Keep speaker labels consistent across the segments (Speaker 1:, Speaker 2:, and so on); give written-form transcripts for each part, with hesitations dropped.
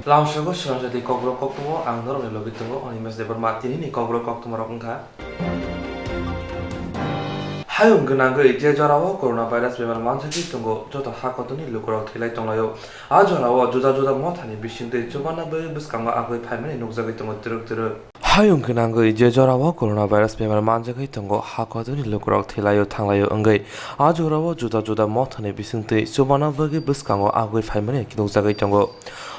Speaker 1: Lamshago Swrangchati Kokborok Koktwma ang dorong ni logitungo ang imas debar matini ni Kokborok Koktwma rokongkha. Hayung gnangoi je jorao coronavirus bemar manchaki tungo joto hakotoni lukorok thilai tonglayo a jorao juda mothani bisingtei chobana bai biskango agoi phaimani nukjagoi tongo turuk Hayung gnangoi je jorao coronavirus bemar manchaki tungo hakotoni lukorok thilayo thanglayo ongai a jorao juda mothani bisingtei chobana bai biskango agoi phaimani nukjagoi tongo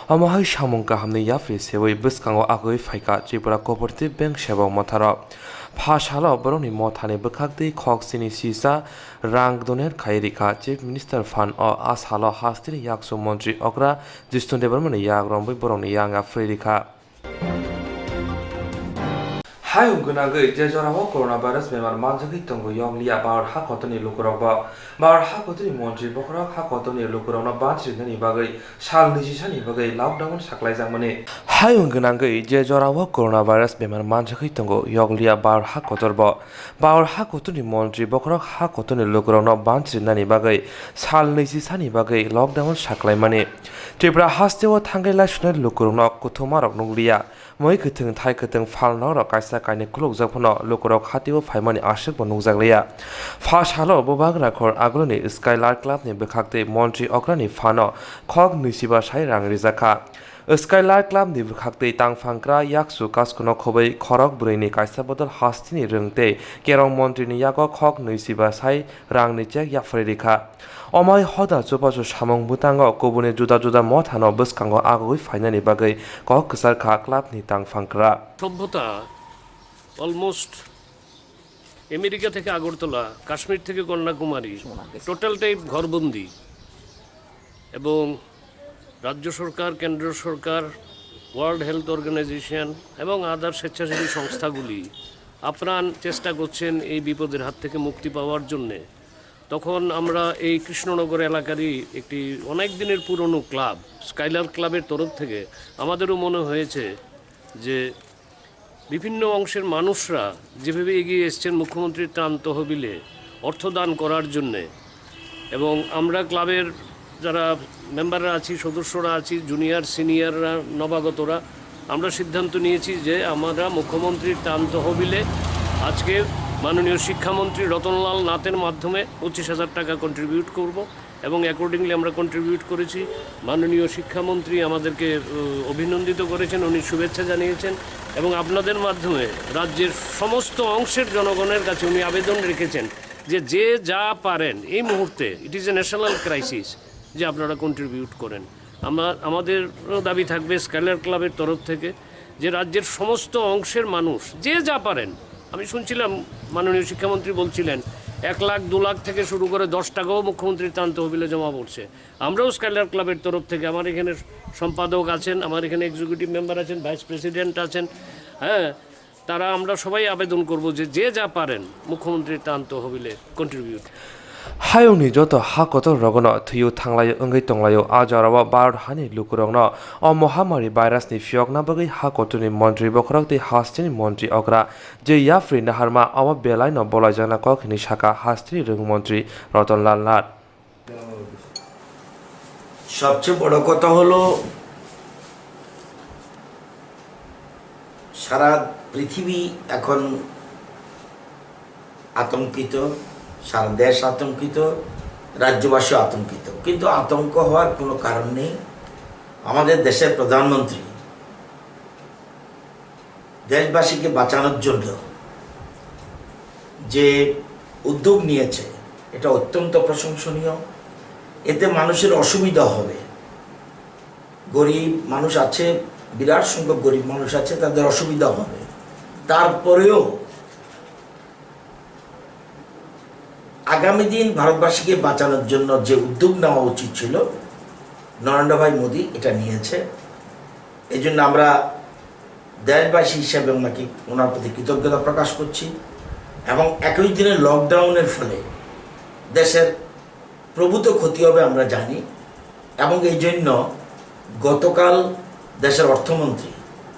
Speaker 1: Amahai Shamongka hamni yafri sewoi biskango agoi phaika Tripura Cooperative Bank sebong motharo Phashalo boroni mothani bkhakdei khoksini sisa rang doner khairika Chief Minister Fund o ashalo hastiri yakso Montri okra jistunde bormani yagrombai boroni yanga frerika Hayung gnangoi je jorao coronavirus bemar manchaki tongo yonglia bar hakotoni lukorok bar hakotoni Montri bokrok hakotoni lukorokno banchrinani bagai sal nijisani bagai lockdown saklaijangmani Hayung gnangoi je jorao coronavirus bemar manchaki tongo yonglia bar hakotorbo bar hakotoni Montri bokrok hakotoni lukorokno banchrinani bagai sal nijisani bagai lockdown saklaimani Tripura hasteo thangaila sunar lukorokno Koktwma rok nunglia moi khething thai khething phalno rok kaisa kaini khulukjak phono lukorok hatio phaimani ashik bo nungjakleya phashalo bobag rakhor agroni Skylar Club ni bekhakte Montri okrani phano khok nuisiba sai rang rijaka Skylar Club ni bekhakte tangphangkra yaksu kaskono khobai khorok bureini kaisa bodol hastini rungte kerong Montri ni yako khok nuisiba sai rang ni chek yafrerika Omai hoda chopacho samong butango kobune juda mothano biskango agoi phainani bagai kok ksar kha club ni tangphangkra
Speaker 2: সভ্যতা almost America থেকে আগরতলা কাশ্মীর থেকে কন্যাকুমারী টোটালটাই ঘরবন্দি এবং রাজ্য সরকার কেন্দ্র সরকার world health organisation এবং আদার স্বেচ্ছাসেবী সংস্থাগুলি আপ্রাণ চেষ্টা করছেন এই বিপদের হাত থেকে মুক্তি পাওয়ার জন্যে তখন আমরা এই কৃষ্ণনগর এলাকারই একটি অনেক দিনের পুরনো ক্লাব স্কাইলার ক্লাবের তরফ থেকে আমাদেরও মনে হয়েছে যে বিভিন্ন অংশের মানুষরা যেভাবে এগিয়ে এসছেন মুখ্যমন্ত্রীর ত্রাণ তহবিলে অর্থদান করার জন্যে এবং আমরা ক্লাবের যারা মেম্বাররা আছি সদস্যরা আছি জুনিয়র সিনিয়ররা নবাগতরা আমরা সিদ্ধান্ত নিয়েছি যে আমরা মুখ্যমন্ত্রীর ত্রাণ তহবিলে আজকে মাননীয় শিক্ষামন্ত্রী রতনলাল নাথের মাধ্যমে 25,000 টাকা কন্ট্রিবিউট করব এবং অ্যাকর্ডিংলি আমরা কন্ট্রিবিউট করেছি মাননীয় শিক্ষামন্ত্রী আমাদেরকে অভিনন্দিত করেছেন উনি শুভেচ্ছা জানিয়েছেন এবং আপনাদের মাধ্যমে রাজ্যের সমস্ত অংশের জনগণের কাছে উনি আবেদন রেখেছেন যে যা পারেন এই মুহূর্তে it is a national crisis যে আপনারা কন্ট্রিবিউট করেন আমাদেরও দাবি থাকবে স্কাইলার ক্লাবের তরফ থেকে যে রাজ্যের সমস্ত অংশের মানুষ যে যা পারেন আমি শুনছিলাম মাননীয় শিক্ষামন্ত্রী বলছিলেন 1 লাখ 2 লাখ থেকে শুরু করে 10 টাকাও মুখ্যমন্ত্রীর ত্রাণ তহবিলে জমা পড়ছে আমরাও স্কাইলার ক্লাবের তরফ থেকে আমার এখানে সম্পাদক আছেন আমার এখানে এক্সিকিউটিভ মেম্বার আছেন ভাইস প্রেসিডেন্ট আছেন হ্যাঁ তারা আমরা সবাই আবেদন করব যে যা পারেন মুখ্যমন্ত্রীর ত্রাণ তহবিলে contribute
Speaker 1: Hayungni joto hakoto rogono thuyu thanglayo ongai tonglayo ajarawa bar hani lukurongno o mohamari virus ni fiokna bagai hakoto ni Montri bokrok ti hastini Montri okra je yafri naharma awa belai no bolajana kokni shaka hastini rung Montri Ratanlal Nath
Speaker 3: সবচেয়ে বড় কথা হলো সারা পৃথিবী এখন আতঙ্কিত সারা দেশ আতঙ্কিত রাজ্যবাসী আতঙ্কিত কিন্তু আতঙ্ক হওয়ার কোনো কারণ নেই আমাদের দেশের প্রধানমন্ত্রী দেশবাসীকে বাঁচানোর জন্য যে উদ্যোগ নিয়েছে এটা অত্যন্ত প্রশংসনীয় এতে মানুষের অসুবিধা হবে গরিব মানুষ আছে বিরাট সংখ্যক গরিব মানুষ আছে তাদের অসুবিধা হবে তারপরেও আগামী দিন ভারতবাসীকে বাঁচানোর জন্য যে উদ্যোগ নেওয়া উচিত ছিল নরেন্দ্র ভাই মোদি এটা নিয়েছে এই জন্য আমরা দেশবাসী হিসেবে ওনাকে ওনার প্রতি কৃতজ্ঞতা প্রকাশ করছি এবং একই দিনে লকডাউনের ফলে দেশের প্রভূত ক্ষতি হবে আমরা জানি এবং এই জন্য গতকাল দেশের অর্থমন্ত্রী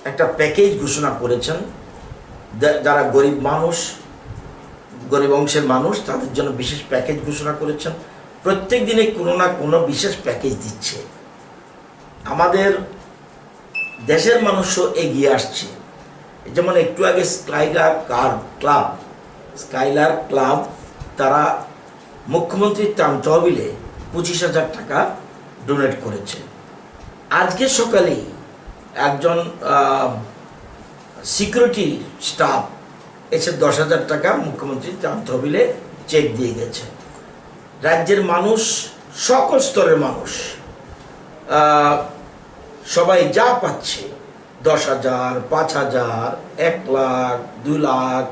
Speaker 3: একটা প্যাকেজ ঘোষণা করেছেন যারা গরিব মানুষ গরিব অংশের মানুষ তাদের জন্য বিশেষ প্যাকেজ ঘোষণা করেছেন প্রত্যেক দিনে কোনো না কোনো বিশেষ প্যাকেজ দিচ্ছে আমাদের দেশের মানুষও এগিয়ে আসছে। যেমন একটু আগে স্কাইলার ক্লাব তারা মুখ্যমন্ত্রীর ত্রাণ তহবিলে 25,000 টাকা ডোনেট করেছে। আজকে সকালেই একজন সিকিউরিটি স্টাফ এসে 10,000 টাকা মুখ্যমন্ত্রীর ত্রাণ তহবিলে চেক দিয়ে গেছে। রাজ্যের মানুষ, সকল স্তরের মানুষ সবাই যা পাচ্ছে 10,000, 5,000, 1 লাখ, 2 লাখ,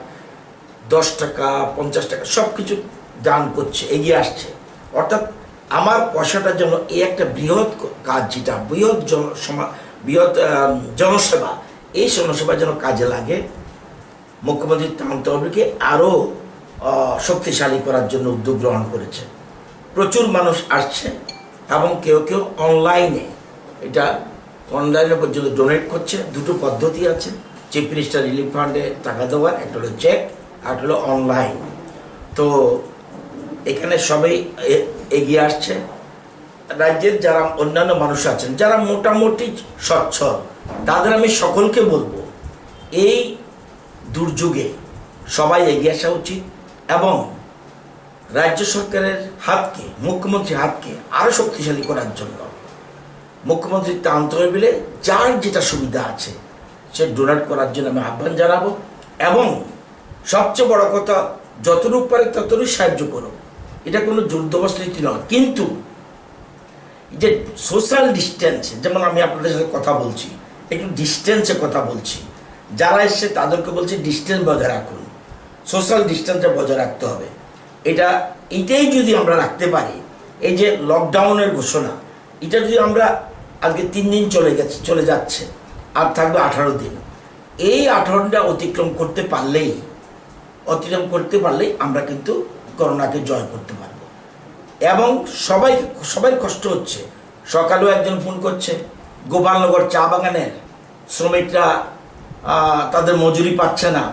Speaker 3: 10 টাকা, 50 টাকা সব কিছু দান করছে, এগিয়ে আসছে। অর্থাৎ আমার পয়সাটা যেন এই একটা বৃহৎ কাজ, যেটা বৃহৎ জনসেবা, এই জনসেবা যেন কাজে লাগে। মুখ্যমন্ত্রী ত্রাণ তহবিলকে আরও শক্তিশালী করার জন্য উদ্যোগ গ্রহণ করেছে। প্রচুর মানুষ আসছে এবং কেউ কেউ অনলাইনে পর্যন্ত ডোনেট করছে। দুটো পদ্ধতি আছে, চিফ মিনিস্টার রিলিফ ফান্ডে টাকা দেওয়ার, একটা হলো চেক আর হলো অনলাইন। তো এখানে সবাই এগিয়ে আসছে। রাজ্যের যারা অন্যান্য মানুষ আছেন যারা মোটামুটি সচ্ছল, তাদের আমি সকলকে বলবো এই দুর্যোগে সবাই এগিয়ে আসা উচিত এবং রাজ্য সরকারের হাতকে, মুখ্যমন্ত্রীর হাতকে আরও শক্তিশালী করার জন্য মুখ্যমন্ত্রীর ত্রাণ তহবিলে যার যেটা সুবিধা আছে সে ডোনেট করার জন্য আমি আহ্বান জানাবো। এবং সবচেয়ে বড় কথা, যতটুকু পারে ততটুকু সাহায্য করো। এটা কোনো জোরজবরদস্ত নীতি নয়, কিন্তু যে সোশ্যাল ডিস্টেন্স, যেমন আমি আপনাদের সাথে কথা বলছি, একটু ডিস্টেন্সে কথা বলছি, যারা এসছে তাদেরকে বলছি ডিস্টেন্স বজায় রাখুন, সোশ্যাল ডিস্টেন্সটা বজায় রাখতে হবে। এটাই যদি আমরা রাখতে পারি, এই যে লকডাউনের ঘোষণা, এটা যদি আমরা আজকে 3 দিন চলে যাচ্ছে, আর থাকবে 18 দিন, এই 18 দিনটা অতিক্রম করতে পারলেই আমরা কিন্তু করোনাকে জয় করতে পারব। এবং সবাই কষ্ট হচ্ছে। সকালেও একজন ফোন করছে, গোপালনগর চা বাগানের শ্রমিকরা তাদের মজুরি পাচ্ছে না,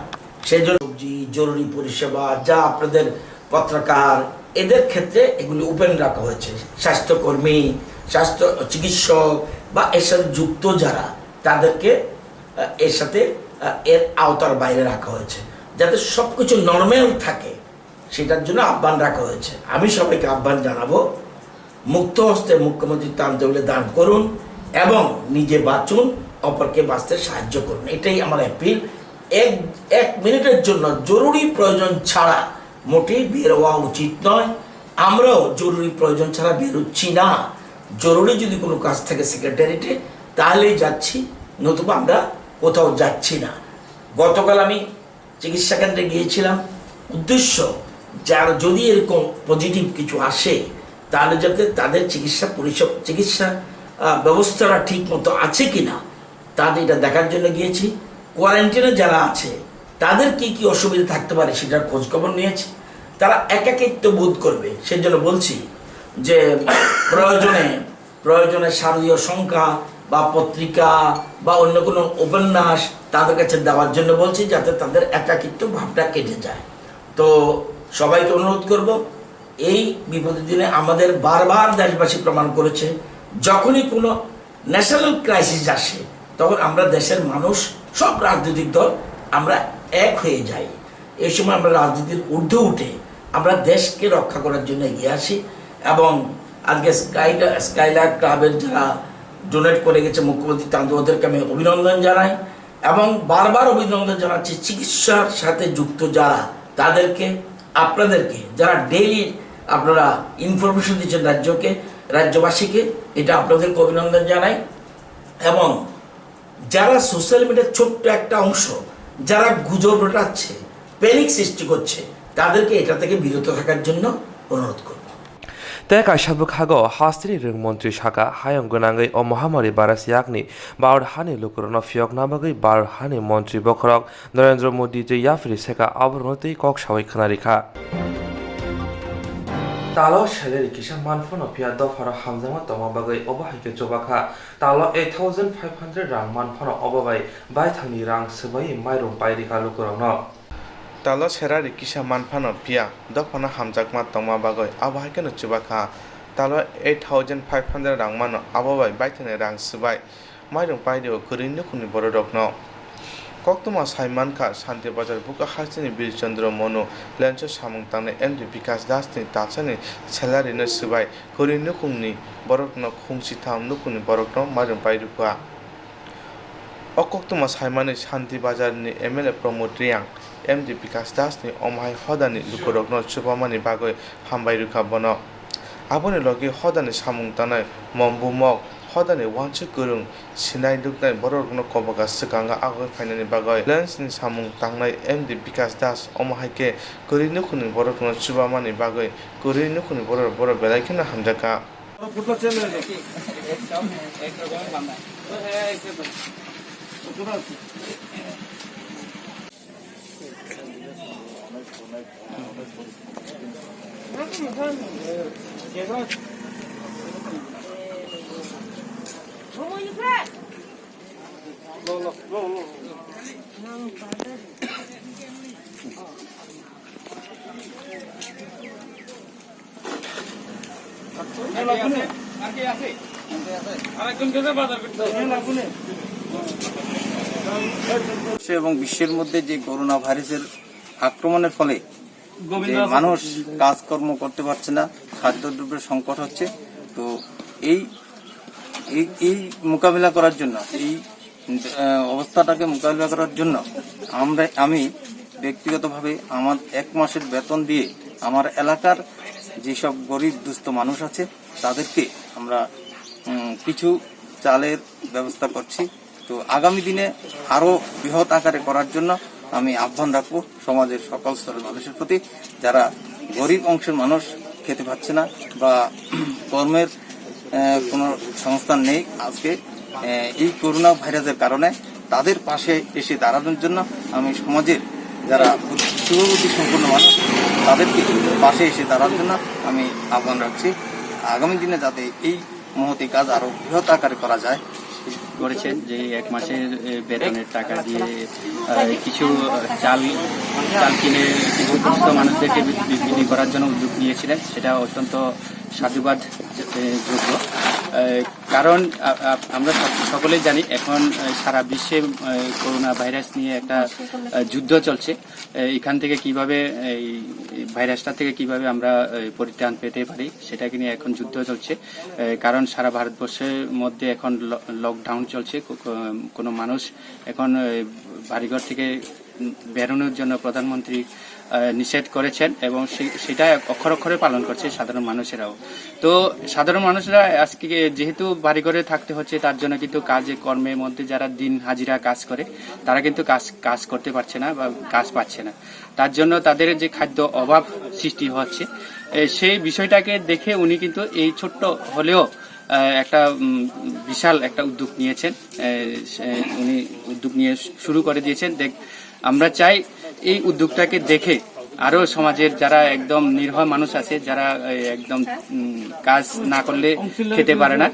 Speaker 3: সেই জন্য সবজি, জরুরি পরিষেবা, যা আপনাদের পত্রকার, এদের ক্ষেত্রে এগুলি ওপেন রাখা হয়েছে। স্বাস্থ্যকর্মী, স্বাস্থ্য চিকিৎসক বা এর সাথে যুক্ত যারা, তাদেরকে এর আওতার বাইরে রাখা হয়েছে, যাতে সব কিছু নর্মাল থাকে, সেটার জন্য আহ্বান রাখা হয়েছে। আমি সবাইকে আহ্বান জানাবো, মুক্ত হস্তে মুখ্যমন্ত্রীর ত্রাণ তহবিলে দান করুন এবং নিজে বাঁচুন, অপরকে বাঁচতে সাহায্য করুন। এটাই আমার অ্যাপিল। এক মিনিটের জন্য জরুরি প্রয়োজন ছাড়া মোটেই বের হওয়া উচিত নয়। আমরাও জরুরি প্রয়োজন ছাড়া বেরোচ্ছি না। জরুরি যদি কোনো কাজ থাকে সেক্রেটারিয়েটে, তাহলেই যাচ্ছি, নতুবা আমরা কোথাও যাচ্ছি না। গতকাল আমি চিকিৎসা কেন্দ্রে গিয়েছিলাম, উদ্দেশ্য যারা যদি এরকম পজিটিভ কিছু আসে, তাহলে যাতে তাদের চিকিৎসা ব্যবস্থাটা ঠিক মতো আছে কিনা, তাদের এটা দেখার জন্য গিয়েছি। কোয়ারেন্টাইনে যারা আছে তাদের কি কি অসুবিধা থাকতে পারে সেটার খোঁজখবর নিয়েছি। তারা একাকিত্ব বোধ করবে, সেজন্য বলছি যে প্রয়োজনে শারদীয় সংখ্যা বা পত্রিকা বা অন্য কোনো উপন্যাস তাদের কাছে দেওয়ার জন্য বলছি, যাতে তাদের একাকিত্ব ভাবটা কেটে যায়। তো সবাইকে অনুরোধ করব, এই বিপদের দিনে আমাদের বারবার দেশবাসী প্রমাণ করেছে, যখনই কোনো ন্যাশনাল ক্রাইসিস আসে তখন আমরা দেশের মানুষ, সব রাজনৈতিক দল আমরা এক হয়ে যাই। এই সময় আমরা রাজনীতির ঊর্ধ্বে উঠে আমরা দেশকে রক্ষা করার জন্য এগিয়ে আসি। এবং আজকে স্কাইলার ক্লাবের যারা ডোনেট করে গেছে মুখ্যমন্ত্রী, ওদেরকে আমি অভিনন্দন জানাই এবং বারবার অভিনন্দন জানাচ্ছি চিকিৎসার সাথে যুক্ত যারা, তাদেরকে, আপনাদেরকে, যারা ডেইলি আপনারা ইনফরমেশন দিচ্ছেন রাজ্যবাসীকে, এটা আপনাদেরকে অভিনন্দন জানাই। এবং যারা সোশ্যাল মিডিয়ার ছোট্ট একটা অংশ যারা গুজব রটাচ্ছে, প্যানিক সৃষ্টি করছে, তাদেরকে এটা থেকে বিরত থাকার জন্য অনুরোধ করব।
Speaker 1: তাই কাইসাবুক হাগো হাস্ত্রি রংমন্ত্রী শাখা হায়ং গোনাঙ্গৈ ও মহামারী বারাস ইয়াকনি বাউর হানি লুকুরন ফিয়ক নাবাগৈ বার হানি মন্ত্রী বখরক নরেন্দ্র মোদী যে ইয়াফরি সেকা আবরণতৈ কক সাওয়াই খানারিখা তালো সেলের কিসা মানফন অফিয়া দফার হামজামা তমাবাগৈ অবাহাইকে জবাখা তালো 8,500 রাং মানফন অবাবাই বাইথাংনি রাং সবাই মাইরং পাইরিখা লুকুরন
Speaker 4: তালো সেরা রিকিসা মানফানো পিয়া দফানো হামজাকমা তংমা বাগৈ আবহাইকে নুচুবাখা তালো 8,500 রাং মানো আবাবাই বাইথানি রাং সুবাই মাইরং পাইরেও গরিनो खुनि borok no Koktwma Saimanka Shanti Bazar Buka Hasini Birchandra Mono Lencho Samung Tane MD Vikas Das ni Tatsani Salary no Sibai Goriनो Khungni borok no Khungsi Tham Nukuni borok no Mairung Pairukwa Koktwma Saimani Shanti Bazar ni MLA Promote Riang MD Vikas Das ni Omhai Hodani Lukorok no Chubamani Bagoi Hambairuka Bono Aboni Logi Hodani Samung Tane Mombumok Hodani Wanchu Gurung Sinai Duknai borok no Koboga Sukanga Agoi Fainani Bagoi Lens ni Samung Tangnai MD Vikas Das Omhaike Goriनो Khuni borok no Chubamani Bagoi Goriनो Khuni borok Belaikina Hamjaka
Speaker 5: এবং বিশ্বের মধ্যে যে corona ভাইরাসের আক্রমণের ফলে যে মানুষ কাজকর্ম করতে পারছে না, খাদ্যদ্রব্যের সংকট হচ্ছে। তো এই এই মোকাবিলা করার জন্য, এই অবস্থাটাকে মোকাবিলা করার জন্য আমি ব্যক্তিগতভাবে আমার 1 মাসের বেতন দিয়ে আমার এলাকার যেসব গরিব দুস্থ মানুষ আছে তাদেরকে আমরা কিছু চালের ব্যবস্থা করছি। তো আগামী দিনে আরো বৃহৎ আকারে করার জন্য আমি আহ্বান রাখবো সমাজের সকল স্তরের মানুষের প্রতি, যারা গরিব অংশের মানুষ খেতে পাচ্ছে না বা কর্মের কোনো সংস্থান নেই, আজকে এই করোনা ভাইরাসের কারণে তাদের পাশে এসে দাঁড়ানোর জন্য আমি সমাজের যারা শুভবুদ্ধি সম্পন্ন মানুষ তাদেরকে পাশে এসে দাঁড়ানোর জন্য আমি আহ্বান রাখছি। আগামী দিনে যাতে এই মহতি কাজ আরো বৃহৎ আকারে করা যায়।
Speaker 6: করেছেন যে 1 মাসের বেতনের টাকা দিয়ে কিছু চাল কিনে কিছু দুস্থ মানুষদেরকে বিক্রি করার জন্য উদ্যোগ নিয়েছিলেন, সেটা অত্যন্ত সাধুবাদ যোগ্য। কারণ আমরা সকলেই জানি এখন সারা বিশ্বে করোনা ভাইরাস নিয়ে একটা যুদ্ধ চলছে। এখান থেকে কিভাবে এই ভাইরাসটা থেকে কিভাবে আমরা পরিত্রাণ পেতে পারি সেটাকে নিয়ে এখন যুদ্ধ চলছে। কারণ সারা ভারতবর্ষের মধ্যে এখন লকডাউন চলছে, কোনো মানুষ এখন বাড়িঘর থেকে বেরোনোর জন্য প্রধানমন্ত্রী নিষেধ করেছেন এবং সেটা অক্ষরে অক্ষরে পালন করছে সাধারণ মানুষেরাও। তো সাধারণ মানুষরা আজকে যেহেতু বাড়িঘরে থাকতে হচ্ছে, তার জন্য কিন্তু কাজে কর্মের মধ্যে যারা দিন হাজিরা কাজ করে তারা কিন্তু কাজ করতে পারছে না বা কাজ পাচ্ছে না। তার জন্য তাদের যে খাদ্য অভাব সৃষ্টি হচ্ছে, সেই বিষয়টাকে দেখে উনি কিন্তু এই ছোট্ট হলেও একটা বিশাল একটা উদ্যোগ নিয়েছেন। উনি উদ্যোগ নিয়ে শুরু করে দিয়েছেন। আমরা চাই এই উদ্যোগটাকে দেখে আরো সমাজের যারা একদম নির্ভর মানুষ আছে, যারা একদম কাজ না করলে খেতে পারে না,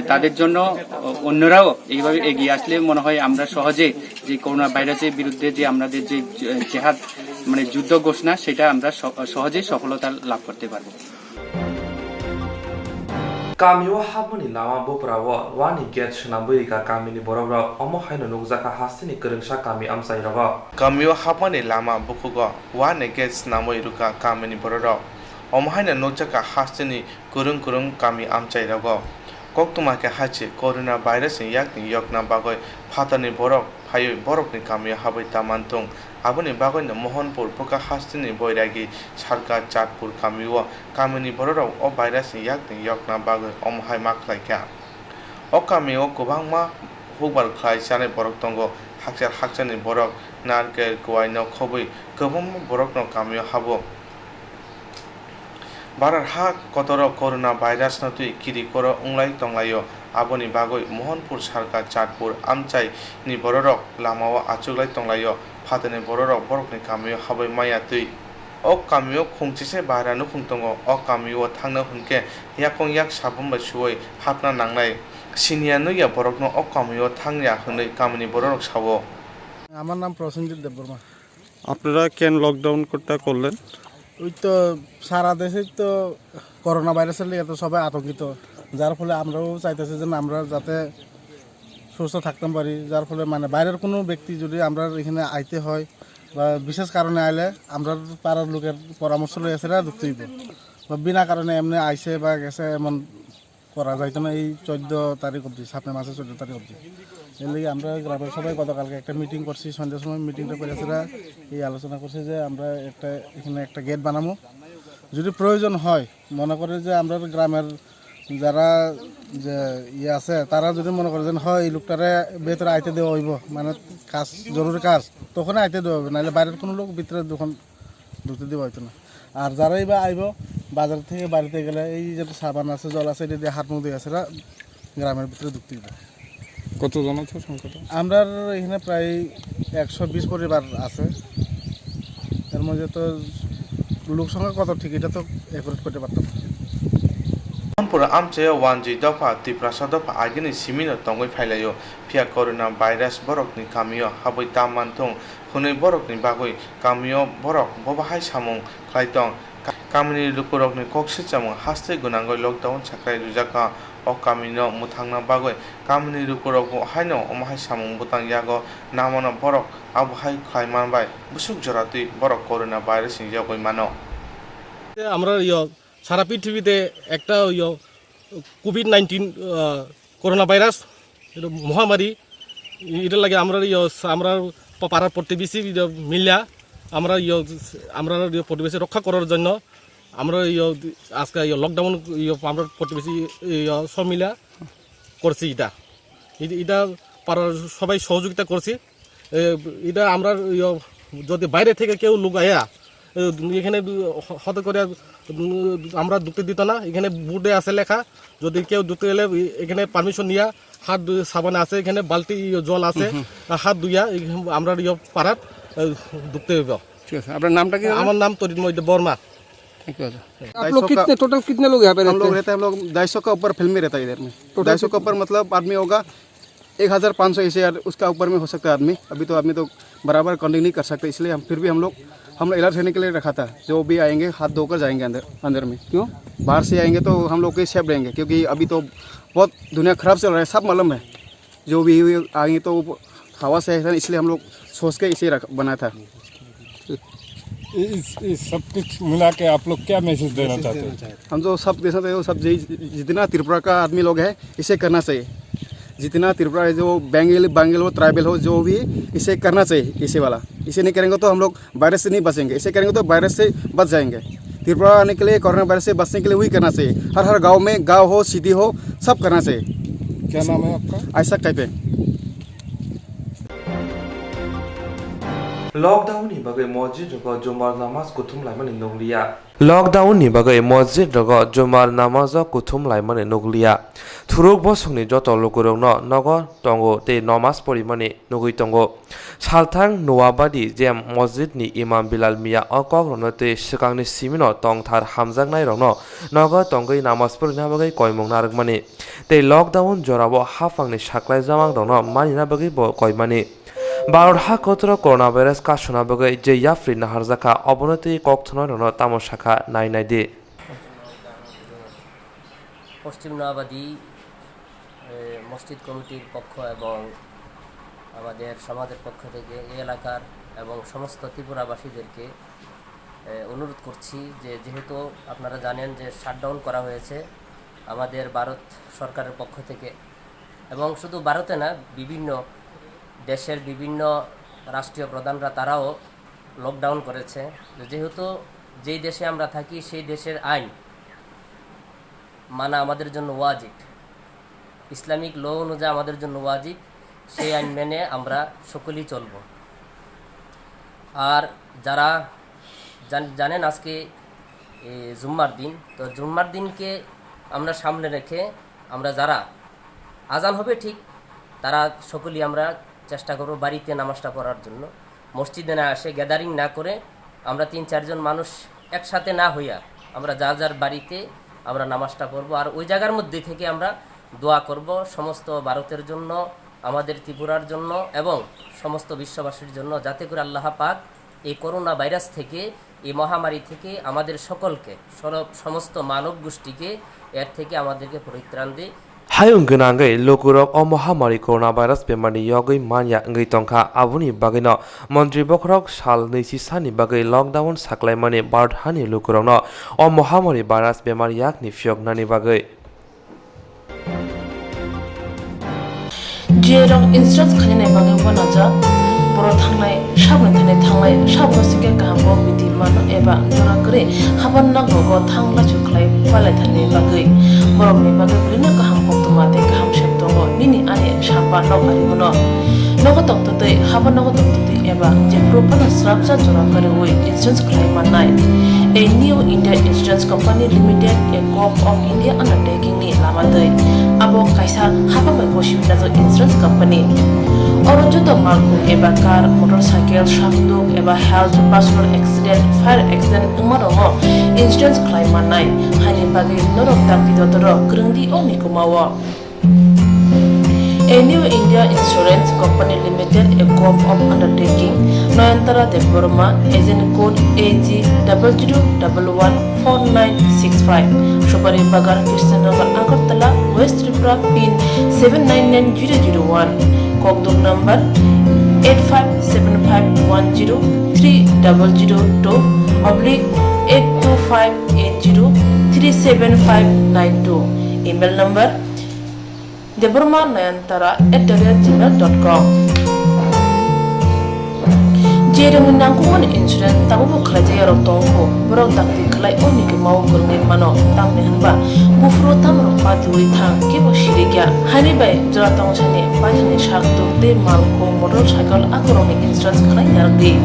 Speaker 6: তাদের জন্য অন্যরাও এইভাবে এগিয়ে আসলে মনে হয় আমরা সহজে যে করোনা ভাইরাসের বিরুদ্ধে যে আমাদের যে জেহাদ মানে যুদ্ধ ঘোষণা, সেটা আমরা সহজেই সফলতা লাভ করতে পারবো।
Speaker 1: Kamio haboni lama boprawo wani get shnamburika kamini borobro omo haino nukjaka hasini kerengsa kami amsai rogo
Speaker 4: Kamio Hapani Lama Bukugo Wane Gets Namoi Ruka Kamini Borok Omhaina Nojaka Hastini Kurung Kami Amchai Rogo Koktwma ke Hachi Corona Virus in Yakni Yokna Bagoi Patani Borok Hayo Borokni Kamio Habai Tamantung Aboni Bagoi na Mohanpur Puka Hastini Boiragi Sarka Chatpur Kamiwo Kamini Borok O Virus in Yakni Yokna Bagoi Omhai Maklaika O Kamio Kubangma Hubar Klai Sane Borok Tongo Hakchani Borok Narkel Guaino Kobui Gobom Borok no Kamio Habo Barar Hak Kotoro Corona Virus no Tui Kiri Koro Unglai Tonglayo Aboni Bagoi Mohanpur Sarka Chatpur Amchai Ni Borok Lamawa Achuglai Tonglayo Patani Borok Borok ni Kamio Habai Maya Tui O Kamio Khungchise Bara no Khungtongo O Kamio Thangna Hunke Yakong Yak Sabumba Shuoi Hapna Nanglai Sinia Nuya Borok no O Kamio Thangya Hunai Kamini Borok Sawo
Speaker 7: আমার নাম প্রসেনজিৎ দেববর্মা।
Speaker 8: আপনারা কেন lockdown করলেন?
Speaker 7: ওই তো সারা দেশে তো corona ভাইরাসের লিগে তো সবাই আতঙ্কিত, যার ফলে আমরাও চাইতেছি যে আমরা যাতে সুস্থ থাকতে পারি, যার ফলে মানে বাইরের কোনো ব্যক্তি যদি আমরা এখানে আইতে হয় বা বিশেষ কারণে আইলে আমরা পাড়ার লোকের পরামর্শ লইয়া সেটা ঢুকতে হইব, বা বিনা কারণে এমনি আইসে বা গেছে এমন করা যাইতো না। এই 14 তারিখ অবধি, সামনের মাসে 14 তারিখ অবধি। এর লাগে আমরা গ্রামের সবাই গতকালকে একটা মিটিং করছি, সন্ধ্যার সময় মিটিংটা করে সেটা এই আলোচনা করছি যে আমরা এখানে একটা গেট বানাবো। যদি প্রয়োজন হয়, মনে করে যে আমরা গ্রামের যারা যে আছে তারা যদি মনে করে যে হয় এই লোকটারে ভেতরে আইতে দেওয়া হইব, মানে কাজ জরুরি কাজ, তখন আইতে দেওয়া হবে, নাহলে বাইরের কোনো লোক ভিতরে দোকান ঢুকতে দেওয়া হইতো না। আর যারাই বা আইব বাজার থেকে বাড়িতে গেলে এই যে সাবান আছে, জল আছে, এটা দিয়ে হাত মুখ দিয়ে আছে, গ্রামের ভিতরে ঢুকতে দিবে।
Speaker 8: কতজন আছে সংখ্যাটা?
Speaker 7: আমরা এখানে প্রায় 120 পরিবার আছে। এর মধ্যে তো লোক সংখ্যা কত ঠিক এটা তো অ্যাকুরেট করতে পারতাম না।
Speaker 4: Pura amchaya wanji dofa tiprasa dofa agini simino tongoi phailayo phia corona virus borok ni kamio haboi tamantong hunoi borok ni bagoi kamio borok bobahai samung khlaitong kamini lukurok ni kokse chamung haste gunangoi lockdown chakrai rujaka o kamino muthangna bagoi kamini lukurok haino omahai samung butang yago namono borok abhai khlaiman bai busuk jorati borok corona virus ni jagoi mano
Speaker 9: আমরা সারা পৃথিবীতে একটা COVID-19 corona virus মহামারী, এটার লাগে আমরা পাড়ার প্রতিবেশী মিলিয়া আমরা প্রতিবেশী রক্ষা করার জন্য আমরা আজকে লকডাউন আমরা প্রতিবেশী সব মিলা করছি। এটা পাড়ার সবাই সহযোগিতা করছি। এটা আমরা যদি বাইরে থেকে কেউ লোক আয়া এখানে হতে করে আমরা ঢুকতে দিত না। এখানে বোর্ডে আছে লেখা, যদি কেউ ঢুকতে গেলে এখানে পারমিশন নিয়া হাত সাবান আছে, এখানে বালতি জল আছে, হাত ধুইয়া আমরা পাড়াত ঢুকতে হইব।
Speaker 8: ঠিক আছে, আপনার নামটা কি?
Speaker 9: আমার নাম তরিৎময় বর্মা।
Speaker 8: आप लोग कितने टोटल कितने लोग यहाँ पे हम लोग रहते हैं? हम लोग 250 का ऊपर फिल्म में रहता है इधर में। 250 का ऊपर मतलब आदमी होगा 1500 ऐसे, यार उसका ऊपर में हो सकता है आदमी। अभी तो आदमी तो बराबर काउंटिंग नहीं कर सकते, इसलिए फिर भी हम लोग अलर्ट रहने के लिए रखा था। जो भी आएंगे हाथ धोकर जाएंगे अंदर में। क्यों? बाहर से आएंगे तो हम लोग के सेफ रहेंगे, क्योंकि अभी तो बहुत दुनिया ख़राब चल रहा है, सब मालूम है। जो भी आएंगे तो हवा से है, इसलिए हम लोग सोच के इसे बनाया था।
Speaker 10: इस सब कुछ मिला के आप लोग क्या मैसेज देना चाहते हैं?
Speaker 8: हम जो सब देना चाहते हैं, सब जितना त्रिपुरा का आदमी लोग है इसे करना चाहिए। जितना त्रिपुरा जो बेंगल हो, ट्राइबल हो, जो भी इसे करना चाहिए। इसे वाला इसे नहीं करेंगे तो हम लोग वायरस से नहीं बचेंगे, इसे करेंगे तो वायरस से बच जाएंगे। त्रिपुरा आने के लिए, कोरोना वायरस से बचने के लिए वही करना चाहिए। हर गांव में, गांव हो, सिटी हो, सब करना चाहिए।
Speaker 10: क्या नाम है आपका?
Speaker 8: ऐसा टाइप है।
Speaker 1: लॉकडाउन नि बागै मस्जिद रग जुमार नमाज कुथुम लाइमन नगलिया। लॉकडाउन नि बागै मस्जिद रग जुमार नमाज कुथुम लाइमन नगलिया। थुरुक बसंनि जत लोकरंग नग तंगो ते नमाज परिमाने नगै तंगो। सालथां नवाबादि जे मस्जिद नि इमाम बिलाल मिया अकक रनते सिगांनि सिमिनो तंगथार हामजांनाय रंग नग तंगै नमाज परिना बागै कयमंग नारगमाने। ते लॉकडाउन जराबो हाफांनि साख्लाय जामां रंग मानिना बागै कयमाने। भारत हाकतर करোনা ভাইরাস কাশনা বগে যে ইয়াফ্রি নাহার জাকা অবনতি ককথনা রন তামসাখা নাই নাই দে
Speaker 11: পশ্চিম নওয়াবাদী মসজিদ কমিটির পক্ষ এবং আমাদের সমাজের পক্ষ থেকে এই এলাকার এবং সমস্ত ত্রিপুরাবাসীদেরকে অনুরোধ করছি যে যেহেতু আপনারা জানেন যে শাটডাউন করা হয়েছে আমাদের ভারত সরকারের পক্ষ থেকে, এবং শুধু ভারতে না, বিভিন্ন দেশের বিভিন্ন রাষ্ট্রীয় প্রধানরা তারাও লকডাউন করেছে। যেহেতু যেই দেশে আমরা থাকি সেই দেশের আইন মানা আমাদের জন্য ওয়াজিব, ইসলামিক ল অনুযায়ী আমাদের জন্য ওয়াজিব, সেই আইন মেনে আমরা সকলেই চলব। আর যারা জানেন আজকে জুম্মার দিন, তো জুম্মার দিনকে আমরা সামনে রেখে আমরা যারা আজান হবে ঠিক তারা সকলেই আমরা চেষ্টা করব বাড়িতে নামাজটা পড়ার জন্য, মসজিদে না আসে গ্যাদারিং না করে আমরা 3-4 জন মানুষ একসাথে না হইয়া আমরা যার যার বাড়িতে আমরা নামাজটা পড়ব। আর ওই জায়গার মধ্যে থেকে আমরা দোয়া করব সমস্ত ভারতের জন্য, আমাদের ত্রিপুরার জন্য এবং সমস্ত বিশ্ববাসীর জন্য, যাতে করে আল্লাহ পাক এই করোনা ভাইরাস থেকে, এই মহামারী থেকে আমাদের সকলকে, সমস্ত মানব গোষ্ঠীকে এর থেকে আমাদেরকে পরিত্রাণ দিয়ে
Speaker 1: Hayung Gunangai, Lokurok, O Mohamari coronavirus Pemani Yogi Manya Ngitonka, Abuni Bagino, Montri Bokrok, Shal Nisi Sani Bagay lockdown Saklaimani Bard Hani Lukurono, O Mohamari virus Pemariak ni Fiok Nani Bagay.
Speaker 12: Jerong instance Kanina Bagavanaja, Borotangai, Shabantane Tangai, Shabosika Gambo, Vidimano Eva, Jonagre, Habanago, Tangla Chuklai, Palatane Bagay, Borome Bagabrina Kaham Koktwma, Kaham Sheptongo, Nini Ane, Shamba, no Arimono. Nogotok today, Habanagot today Eva, Jepropana Srabsa Jonagare, instance claim night. A new India Insurance Company Limited, a Corp of India undertaking ni Lamadai. Abo Kaisa Haba Goshinazo Insurance Company. Orojudo Marco Eba car, motorcycle, Shabduk, Eba health, personal accident, fire accident, Umaromo, insurance claim night. Hani Bagi, Norok Dapidotoro, Grundi Onikumawa. A new India Insurance Company Limited, a Corp of undertaking, Noyantara de Burma, agent code AG 00114965, Shobari Bagar, Krishnagar, Agartala, West Tripura, PIN 799001, Kokborok number 857510-300-82580-37592, email number debormanayantara@gmail.com. Jerong nangkuman insurance tabu kerja rotongko berok takti kelai oni ke mau kurngin mano tam nehanba bufro tam ropa duri thang ke bosiriga hani bai jora tong chane pajane shak te malko motorcycle akoroni insurance kelai yardi.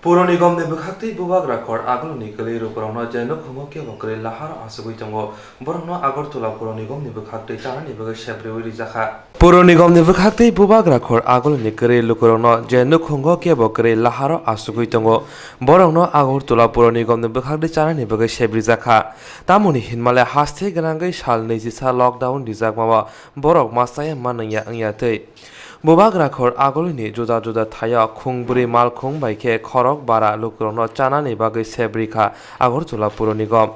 Speaker 1: Puro nigom ne bukhakti bubag rakor aglo nikali rukorona jeno khumo ke bakre lahar asugui tango borno agartula puro nigom ne bukhakti chana ne bag February jakha Puro nigom ne bukhakti bubag rakor aglo nikari lukorona jeno khungo ke bakre lahar asugui tango borno agartula puro nigom ne bukhakti chana ne bag February jakha tamuni hinmale haste ganangai sal neji sa lockdown dijak mawa borok masaya mananya angyatei Bubag rakhor agolini juda juda thaya khungburi mal khung baike khorok bara lukrono chanani bagai sebrika Agartala Puro Nigom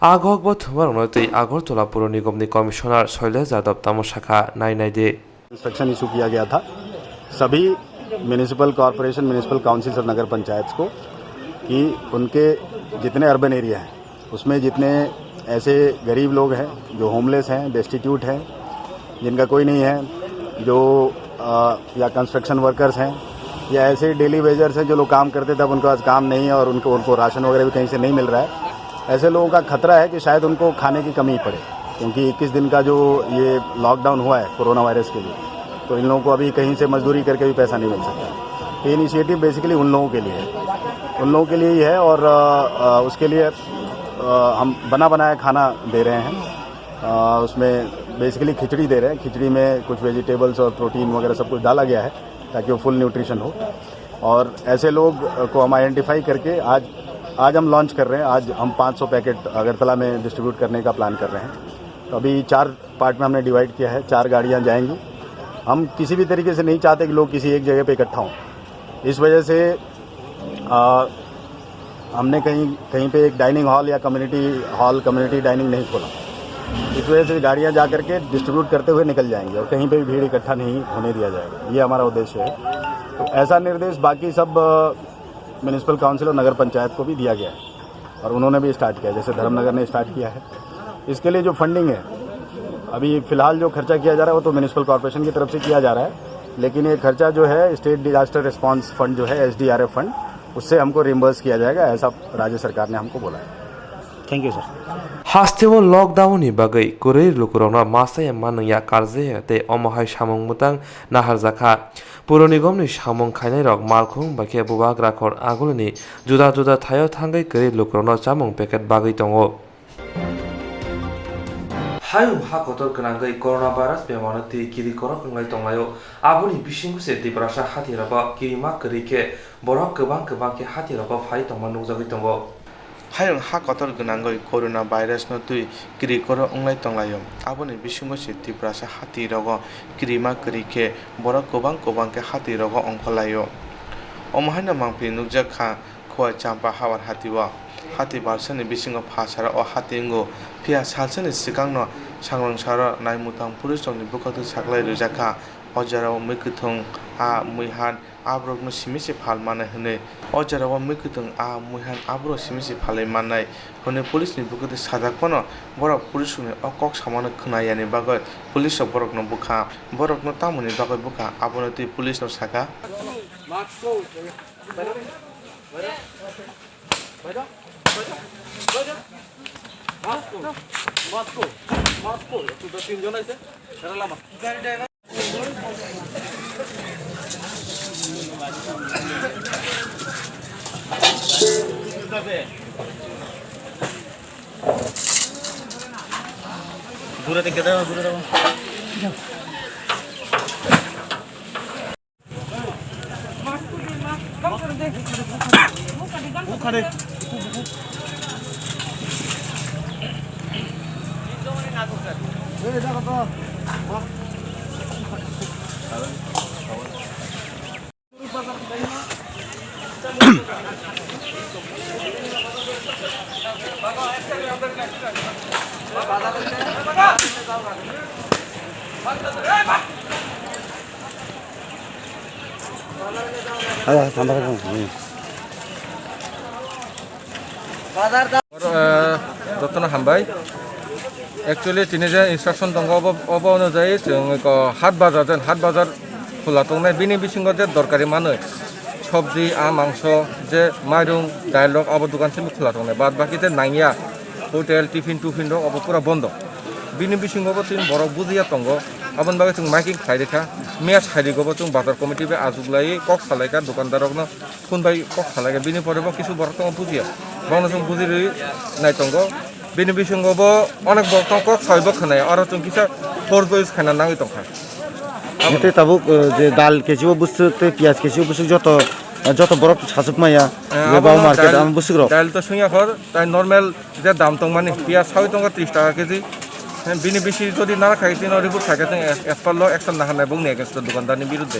Speaker 1: Agog bo thumar tei Agartala Puro Nigom ni commissioner Shailesh Yadav तमोशाखा नाई दे
Speaker 8: instruction issue किया गया था सभी municipal corporation municipal councils और नगर पंचायत को कि उनके जितने अर्बन एरिया हैं उसमें जितने ऐसे गरीब लोग हैं जो होमलेस हैं डेस्टिट्यूट हैं जिनका कोई नहीं है जो या कंस्ट्रक्शन वर्कर्स हैं या ऐसे डेली वेजर्स हैं जो लोग काम करते थे अब उनके पास काम नहीं है और उनको राशन वगैरह भी कहीं से नहीं मिल रहा है ऐसे लोगों का खतरा है कि शायद उनको खाने की कमी पड़े क्योंकि 21 दिन का जो ये लॉकडाउन हुआ है कोरोना वायरस के लिए तो इन लोगों को अभी कहीं से मजदूरी करके भी पैसा नहीं मिल सकता ये इनिशिएटिव बेसिकली उन लोगों के लिए है उन लोगों के लिए ही है और उसके लिए हम बना बनाया खाना दे रहे हैं उसमें बेसिकली खिचड़ी दे रहे हैं खिचड़ी में कुछ वेजिटेबल्स और प्रोटीन वगैरह सब कुछ डाला गया है ताकि वो फुल न्यूट्रिशन हो और ऐसे लोग को हम आइडेंटिफाई करके आज हम लॉन्च कर रहे हैं आज हम 500 पैकेट अगरतला में डिस्ट्रीब्यूट करने का प्लान कर रहे हैं तो अभी 4 पार्ट में हमने डिवाइड किया है 4 गाड़ियाँ जाएंगी हम किसी भी तरीके से नहीं चाहते कि लोग किसी एक जगह पे इकट्ठा हों इस वजह से हमने कहीं पे एक डाइनिंग हॉल या कम्युनिटी डाइनिंग नहीं खोला इस वजह से गाड़ियां जा करके डिस्ट्रीब्यूट करते हुए निकल जाएंगी और कहीं पे भी भीड़ इकट्ठा नहीं होने दिया जाएगा ये हमारा उद्देश्य है तो ऐसा निर्देश बाकी सब म्युनिसिपल काउंसिल और नगर पंचायत को भी दिया गया है और उन्होंने भी स्टार्ट किया जैसे धर्मनगर ने स्टार्ट किया है इसके लिए जो फंडिंग है अभी फ़िलहाल जो खर्चा किया जा रहा है वो तो म्युनिसिपल कॉर्पोरेशन की तरफ से किया जा रहा है लेकिन ये खर्चा जो है स्टेट डिजास्टर रिस्पॉन्स फंड जो है SDRF फंड उससे हमको रिम्बर्स किया जाएगा ऐसा राज्य सरकार ने हमको बोला है thank you sir
Speaker 1: Hastewo lockdown ni bagai kurir lukurona masaya manaya karje te omohai samung mutang nahar zakha Puro nigom ni samung khainai rok malkhung bake bubag rakhor agulni juda juda thayo thangai kurir lukurona chamung packet bagai tongo Hayung hakotor kanangai coronavirus bemano te kiri korok ngai tonglayo abuni bisingku se te brasa hatiraba kirima kerike borok kebang ke hatiraba phai tongma nukjagoi tongo
Speaker 4: hayung ha kotor gnangoi corona virus no tui kri koro onglai tonglayo aboni bisingo se tiprasa hati rogo krima krike borok kobang ke hati rogo ongkolayo omohaina mangpi nukjak kha khoi champa hawar hatiwa hati barsani bisingo phasara o hatingo pia salsani sikangno sangrangshara naimutang pulis tongni bukatu saklai rujaka ojarao mikuthung a muihan abrok no simisi phalmane hune ojarao mikuthung a muihan abro simisi phalai manai hune pulis ni bukatu sajakpono borok pulis ne okok samane khunayani bagoi pulis borok no bukha borok no tamuni bagoi bukha abono ti pulis no saka
Speaker 5: দূরে থেকে দাও দূরে দাও
Speaker 10: যত্ন হামবাই actually तिनी जे instruction दङ अब अनुजायै जों हाट बाजार খোলা दंनाय बिनि बिसिङाव जे दरकारि मानो सब्जी मांस जे माइरं डायलग अब दुकानसिम খোলা दंनाय बाद बाकी जे नांगिया होटेल टिफिन दं अब पुरा बन्द बिनि बिसिङावबो तिन बरक बुजिया दङ abon bagai जों माइकिं खायरेखा मेस खायरिगोबो जों बाजार कमिटि बे आजुगलाय कक सालायका दखानदारकनो खुनबाय कक सालायका बिनि परेबो किछु बरक दङ बुजिया बावनो जों बुजिरै नाय दङ बिनि बिसिङावबो अनेक बरक दङ कक सायबो खोनाय आरो जों किसा फरबोस खाना नाङै दंखा
Speaker 13: এতে তাবুক যে ডাল কেজিও বুঝতে পেঁয়াজ কেজিও বুঝতে যত বড় সাসুক মাইয়া বাউ মার্কেট আমি বুঝতে গো
Speaker 10: ডাল তো সুইয়া খর তাই নরমাল যে দাম দং মানে পেঁয়াজ 30 টাকা কেজি बिनि बेसि যদি না খাই তিন রিপোর্ট থাকে जों एसपारल एक्शन ना हानाय बुंनाय गेस्ट दखानदारनि बिरुद्धे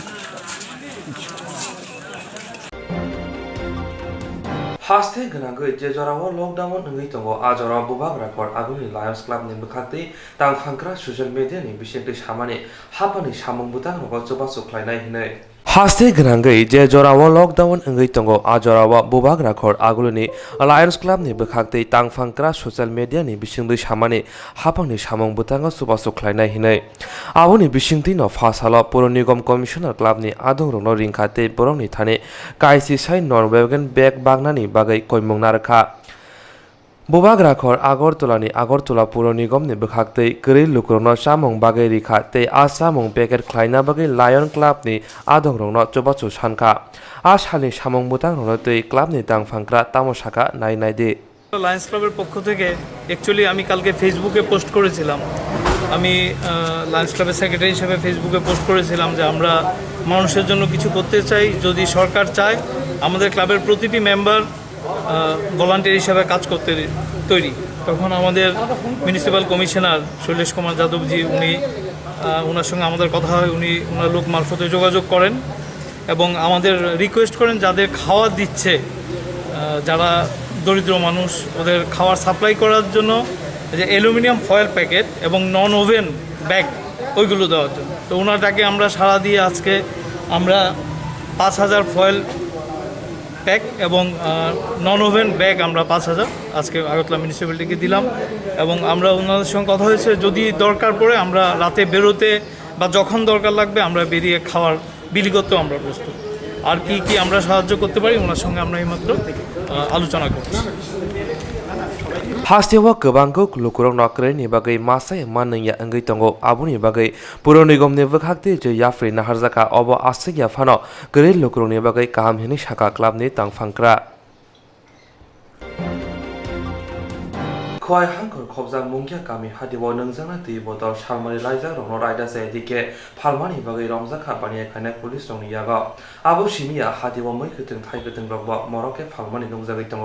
Speaker 1: हास्ते गनागै जे जराव लकडाउन नङै दङ आजरा बुबाग राखर आगुनि लायन्स क्लाबनि बखाखै तां फांक्रा ससियेल मिडियानि बिसेंथि सामानि हापानि सामुं बुतां रग जोबा सुख्लायनाय हिनै हास्ते गनागै जे जराव लकडाउन नङै दङ आजराव बुबाग राखर आगुनि लायन्स क्लाबनि बखाखै तां फांक्रा ससियेल मिडियानि बिसेंथि सामानि हापानि सामुं बुतां जोबा सुख्लायनाय हिनै आबुनि बिसेंथि न फासाल पुर निगम कमिशनार क्लाबनि आदं रनो रिंखाते बरंनि थाने काइसि साइ नरवेगन बेग बागनानि बागै कयमुं नारखा बुबाग राखर आगरतला पुर निगमनि बखाखै गरै लुकुरनो सामुं बागै रिखा ते आ सामुं पेकेट ख्लायना बागै लायन क्लाबनि आदं रनो चबाचु सानखा आ सालनि सामुं बुतां रनो तै क्लाबनि तां फांक्रा तामसाका नायनाय दे
Speaker 14: লায়ন্স ক্লাবের পক্ষ থেকে অ্যাকচুয়ালি আমি কালকে ফেসবুকে পোস্ট করেছিলাম আমি লায়ন্স ক্লাবের সেক্রেটারি হিসেবে ফেসবুকে পোস্ট করেছিলাম যে আমরা মানুষের জন্য কিছু করতে চাই যদি সরকার চায় আমাদের ক্লাবের প্রতিটি মেম্বার ভলান্টিয়ার হিসেবে কাজ করতে তৈরি তখন আমাদের মিউনিসিপ্যাল কমিশনার শৈলেশ কুমার যাদবজি ওনার সঙ্গে আমাদের কথা হয় ওনার লোক মারফতে যোগাযোগ করেন এবং আমাদের রিকোয়েস্ট করেন যাদের খাওয়া দিচ্ছে যারা দরিদ্র মানুষ ওদের খাবার সাপ্লাই করার জন্য যে অ্যালুমিনিয়াম ফয়েল প্যাকেট এবং নন ওভেন ব্যাগ ওইগুলো দেওয়ার জন্য তো ওনাটাকে আমরা সাড়া দিয়ে আজকে আমরা 5000 ফয়েল প্যাক এবং নন ওভেন ব্যাগ আমরা 5000 আজকে আগরতলা মিউনিসিপ্যালিটিকে দিলাম এবং আমরা ওনাদের সঙ্গে কথা হয়েছে যদি দরকার পড়ে আমরা রাতে বেরোতে বা যখন দরকার লাগবে আমরা বেরিয়ে খাওয়ার বিলি করতেও আমরা প্রস্তুত আর কি আমরা সাহায্য করতে পারি ওনার সঙ্গে আমরা এইমাত্র আলোচনা করছি
Speaker 1: हास्तेवा गोबांखौ लुकुरं नकरेनि बागै मासाय मानैया अंगै दङ आबुनि बागै पुर निगमनि बखाखै जे याफ्रि नाहारजाका अब आसिया फानो गरै लुकुरंनि बागै काम हिनि साका क्लाबनि तांफांक्रा खय हांखर खबजां मुंगिया गामि हादिव नोंजांना दै बदल सालमानि लाइजां रंनो रायदा जायदिके फालमानि बागै रंजाखा बानिया खायनाय पुलिस रंनि यागा आबु सिमिया हादिव मैखोथों थाइगोथों रंबा मरके फालमानि दंजागै दङ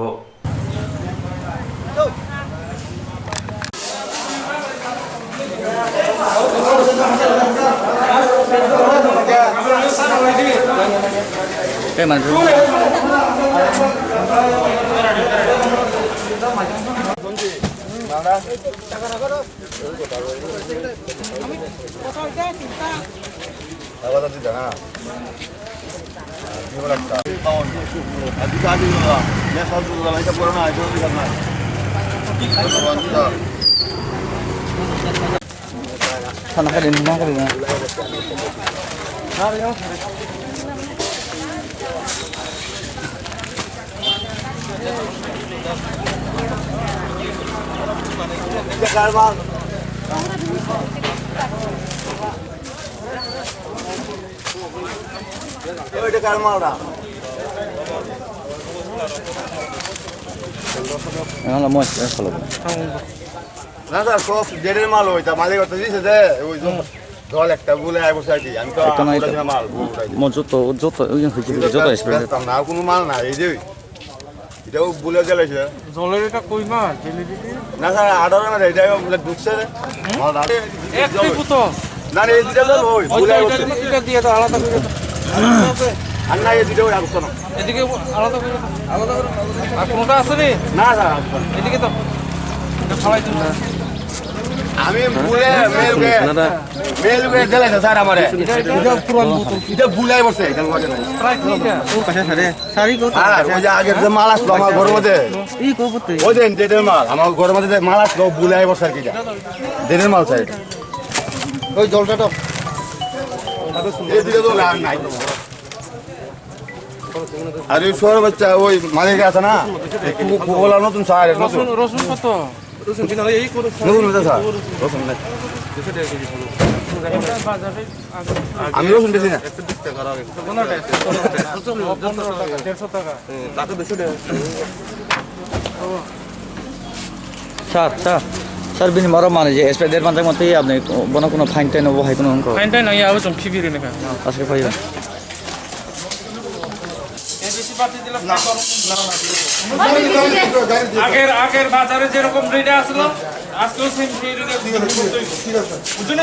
Speaker 13: না স্যার সব দেড়ের মাল ওইটা মালিক কথা দিয়েছে যে ওই জল একটা বলে আই বসে আছি আমি তো মাল
Speaker 10: যত
Speaker 13: না কোনো মাল না এই যে এটাও বলে জ্বালাইছে
Speaker 9: জলের এটা কই মাছ
Speaker 13: না স্যার আডার না এটা ঢুকছে না এই দুটা ওই বলে
Speaker 9: এটা দিয়ে তো আলাদা করে
Speaker 13: আর না এই দুটো রাখছো না
Speaker 9: এদিকে আলাদা করে আর কোনটা আছে রে
Speaker 13: না স্যার
Speaker 9: এদিকে তো ফালাই দিন
Speaker 13: আমি বলে মেলুকে জ্বালাইছে স্যার আমারে এটা পুরান বোতল এটা বুলাই বসে এটা লাগে না
Speaker 9: প্রায় কিটা ওর পাশে সারে সারি কত
Speaker 13: আর ওই যে আগের যে মাল আসলো আমার ঘরের মধ্যে
Speaker 9: এই কবতে
Speaker 13: ওই দেন দেড়ের মাল আমার ঘরের মধ্যে যে মাল আসলো বুলাই বসে আর কি দেড়ের মাল স্যার এটা ওই জলটা তো এই দিকে তো লাগ নাই আর ওই শোর বাচ্চা ওই মালিক আছে না কোলা নতুন স্যার
Speaker 9: রসুন রসুন কত রসুন কিনা এই করে
Speaker 13: নতুন মতো স্যার রসুন না আমি রসুন বেশি না
Speaker 10: স্যার স্যার স্যার বিনি মারো মানে যে এসপে দেড় মাসের মধ্যেই আপনি কোনো ফাইন টাইন হবো হাই কোনো অঙ্ক
Speaker 14: ফাইন টাইন নাই আবার চমকি বিরে না
Speaker 10: আজকে পাইবেন
Speaker 14: আগের বাজারে যেরকম রেটে আসলো আজকেও সেম সেই রেটে বুঝুন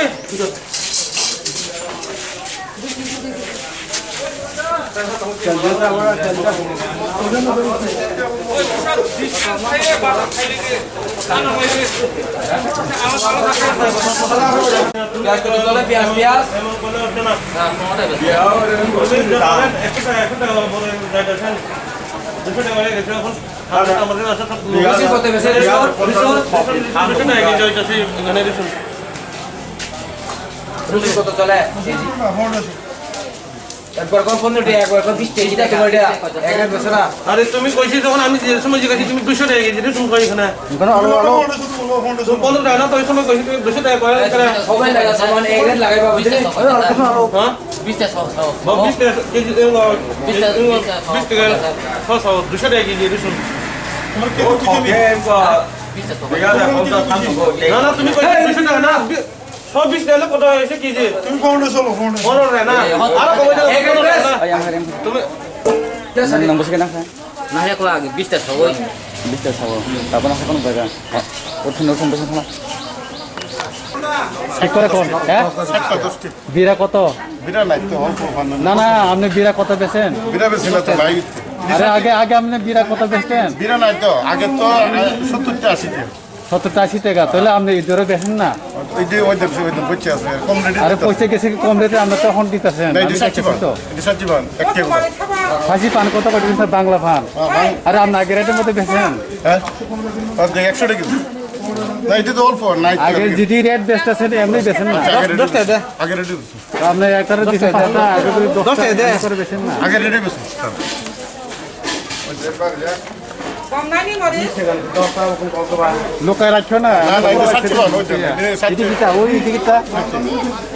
Speaker 11: কত চলে একবার কম 15 টাকা একবার কম 20 টাকা এটা তোমার এটা একের বেশি না
Speaker 14: আরে তুমি কইছিস যখন আমি যে সময় জিজ্ঞাসি তুমি 200 টাকা কেজি তুমি কই এখানে
Speaker 13: কেন আলো
Speaker 14: 15 টাকা না তো ওই সময় কইছি তুমি 200 টাকা কয় করে
Speaker 11: সবাই লাগা সামান একের লাগাইবা বুঝছিস
Speaker 14: হ্যাঁ
Speaker 11: 20 টাকা 100
Speaker 14: 20 টাকা কেজি 20 টাকা 100 200 টাকা কেজি রসুন তোমার কে না না তুমি কইছিস 200 টাকা না সব 20 টাকা কত হইছে কেজি তুমি কোনটা চলো কোনটা না আর কই না তুমি
Speaker 10: নম্বর কেনা
Speaker 11: না হে কো আগে 20 টাকা সবাই
Speaker 10: 20 টাকা খাবো তারপর আছে কোনো জায়গা ওঠেন ওঠেন বসে ফেলা ঠিক করে কোন হ্যাঁ বিরা কত
Speaker 13: বিরা নাই তো অল্প
Speaker 10: না না আপনি বিরা কত বেচেন
Speaker 13: বিরা বেশি না তো ভাই
Speaker 10: আরে আগে আগে আপনি বিরা কত বেচতেন
Speaker 13: বিরা নাই তো আগে তো 70 টা 80 টাকা
Speaker 10: 70-80 টাকা তাহলে আপনি ইদরে বেচেন না
Speaker 13: ওই যে ওই বচ্চা আছে কম রেটে
Speaker 10: আরে পয়সা গেছে কি কম রেটে আমরা তখন দিতেছেন
Speaker 13: এটা সাচিবান এক টাকা
Speaker 10: ফাঁসি পান কত করে দিচ্ছেন বাংলা পান আরে আপনি আগে রেটের মধ্যে বেচেন
Speaker 13: হ্যাঁ আর 100 টাকা না এটা তো অল্প নাই
Speaker 10: আগে জিডি রেট বেচতেছেন এমনি বেচেন না
Speaker 13: 10 টাকা আগে রেটে
Speaker 10: আপনি একটা দিতে না আগে 10 টাকা করে বেচেন না
Speaker 13: আগে রেটে বেশি
Speaker 10: লোকায় রাখছো না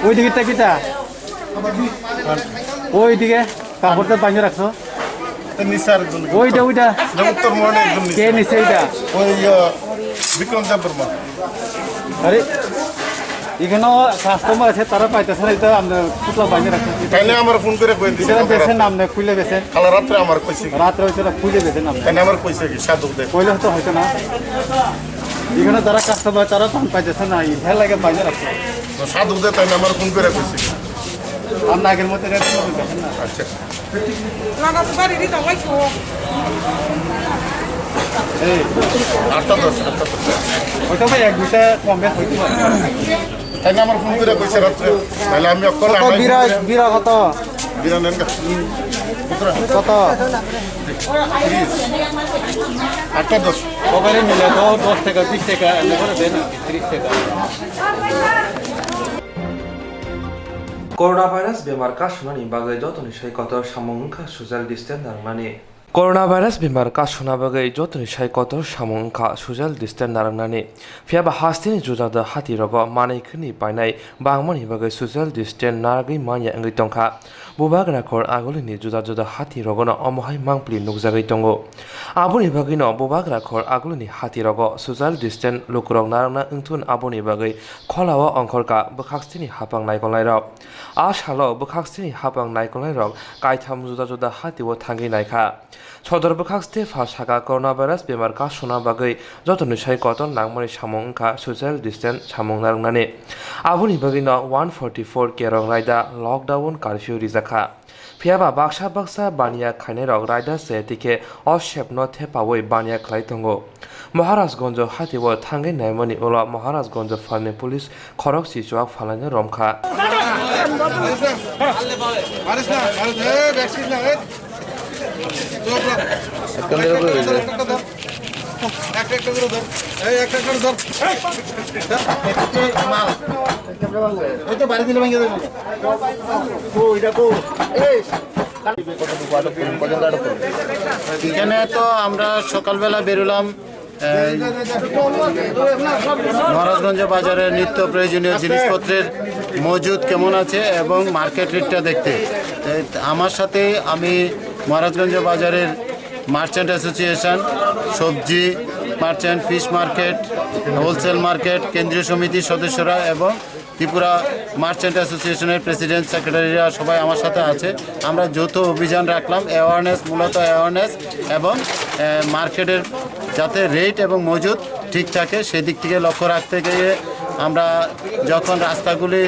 Speaker 10: ওই দিকে কিটা ওই দিকে কাপড়টা বানিয়ে রাখছো ওইটা ওইটা কে নিচ্ছে এইটা
Speaker 13: ওই বিক্রম দেববর্মা
Speaker 10: আরে
Speaker 8: এখানেও কাস্টমার আছে তারা পাইতেছে না এটা আমরা পুতলা বাইরে রাখছি
Speaker 13: তাইলে আমার ফোন করে কই দিছে
Speaker 8: এটা বেছেন নাম না খুলে বেছেন
Speaker 13: কাল রাত্রে আমার কইছে
Speaker 8: রাত্রে হইছে খুলে বেছেন নাম
Speaker 13: তাইলে আমার কইছে কি সাধু দে
Speaker 8: কইলে তো হয়তো না এখানে যারা কাস্টমার তারা পান পাইতেছে না ইহা লাগে বাইরে রাখছে
Speaker 13: সাধু দে তাইলে আমার ফোন করে কইছে
Speaker 8: আর নাগের মধ্যে রেট বেছেন না
Speaker 13: আচ্ছা
Speaker 8: এই
Speaker 13: 8:10
Speaker 8: ওইটা ভাই এক দুইটা কম বেশ হইতে পারে
Speaker 13: তাইলে আমার ফোন করে কইছে রাত্রে তাইলে আমি অকল
Speaker 8: বিরা কত
Speaker 13: বিরা নেন
Speaker 8: কত
Speaker 13: 8:10
Speaker 8: সবারই মিলে তো 10 টাকা 20 টাকা এগুলো দেন 30 টাকা
Speaker 1: করোনা ভাইরাস বেমার কাশনানি বাগै যতনি সাইকত সামংखा social distance नारनानि করোনা ভাইরাস বেমার কাশনা বাগै যতনি সাইকত সামংखा social distance नारनानि फियाबा हास्तिनि जुजादा हाति रग मानैखनि पाइनाय बांमनि बागै social distance नारगै मानिया अंगै तंखा बुबाग्रा खर आगोलनि जुदा जुदा हाति रगनो अमहाय मांप्लि नुकजागै दंगो आबुनि बागैनो बुबाग्रा खर आगोलनि हाति रग social distance लुकुरग नारना इंथुन आबुनि बागै खलाव अंखरका बखाक्सतिनि हापां नायगलायरक आ सालो बखाक्सतिनि हापां नायगलायरक कायथाम जुदा जुदा हातिव थांगै नायखा सदर बखाक्सते फासाका करোना भाइरास बेमार कासना बागै जतनि साइकत नांमनि सामंखा social distance सामं नारनानि आबुनि बागैनो 144 केरं रायदा लकडाउन कर्फ्यू रिजाखा फियाबा बाक्सा बानिया खाइनायरक रायदा सेतिके असेबनो थेपावै बानिया खालायतंगो महाराजगंज हातिव थांगै नायमनि उला महाराजगंज फालनि पुलिस खरक सिचुआक फालायनो रमखा
Speaker 15: এখানে তো আমরা সকালবেলা বেরোলাম মহারাজগঞ্জ বাজারের নিত্য প্রয়োজনীয় জিনিসপত্রের মজুদ কেমন আছে এবং মার্কেট রেটটা দেখতে আমার সাথে আমি মহারাজগঞ্জ বাজারের মার্চেন্ট অ্যাসোসিয়েশন সবজি merchant fish market wholesale market কেন্দ্রীয় সমিতির সদস্যরা এবং ত্রিপুরা মার্চেন্ট অ্যাসোসিয়েশনের প্রেসিডেন্ট সেক্রেটারিরা সবাই আমার সাথে আছে আমরা যৌথ অভিযান রাখলাম মূলত অ্যাওয়ারনেস এবং মার্কেটের যাতে রেট এবং মজুদ ঠিক থাকে সেদিক থেকে লক্ষ্য রাখতে গিয়ে আমরা যখন রাস্তাগুলি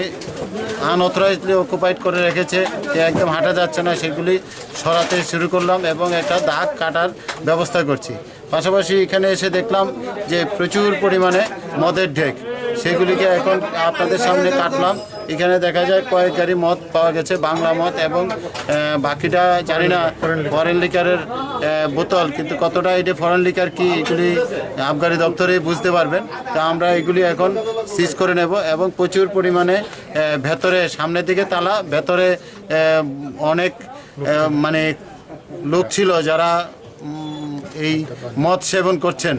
Speaker 15: আনঅথরাইজলি অকুপাইড করে রেখেছে একদম হাঁটা যাচ্ছে না সেগুলি সরাতে শুরু করলাম এবং একটা দাগ কাটার ব্যবস্থা করছি পাশাপাশি এখানে এসে দেখলাম যে প্রচুর পরিমাণে মদের ঢেক সেগুলিকে এখন আপনাদের সামনে কাটলাম এখানে দেখা যায় কয়েক গাড়ি মদ পাওয়া গেছে বাংলা মদ এবং বাকিটা জানি না ফরেন লিকারের বোতল কিন্তু কতটা এটা ফরেন লিকার কি এগুলি আবগারি দপ্তরে বুঝতে পারবেন তা আমরা এগুলি এখন সিজ করে নেব এবং প্রচুর পরিমাণে ভেতরে সামনের দিকে তালা ভেতরে অনেক মানে লোক ছিল যারা এই মদ সেবন করছেন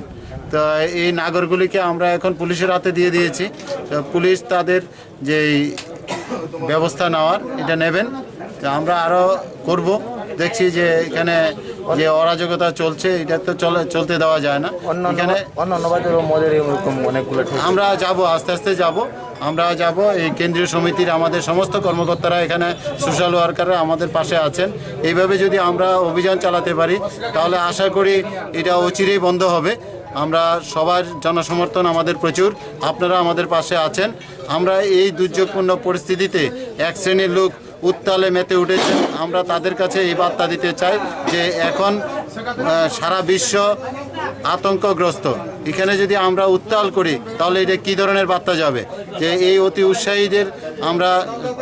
Speaker 15: তো এই নাগরগুলিকে আমরা এখন পুলিশের হাতে দিয়ে দিয়েছি তো পুলিশ তাদের যে ব্যবস্থা নেওয়ার এটা নেবেন তো আমরা আরও করব দেখছি যে এখানে যে অরাজকতা চলছে এটা তো চলতে দেওয়া যায় না এখানে আমরা যাব আস্তে আস্তে যাব আমরা যাব এই কেন্দ্রীয় সমিতির আমাদের সমস্ত কর্মকর্তারা এখানে সোশ্যাল ওয়ার্কাররা আমাদের পাশে আছেন এইভাবে যদি আমরা অভিযান চালাতে পারি তাহলে আশা করি এটা অচিরেই বন্ধ হবে আমরা সবার জনসমর্থন আমাদের প্রচুর আপনারা আমাদের পাশে আছেন আমরা এই দুর্যোগপূর্ণ পরিস্থিতিতে এক শ্রেণীর লোক উত্তালে মেতে উঠেছেন আমরা তাদের কাছে এই বার্তা দিতে চাই যে এখন সারা বিশ্ব আতঙ্কগ্রস্ত এখানে যদি আমরা উত্তাল করি তাহলে এটা কী ধরনের বার্তা যাবে যে এই অতি উৎসাহীদের আমরা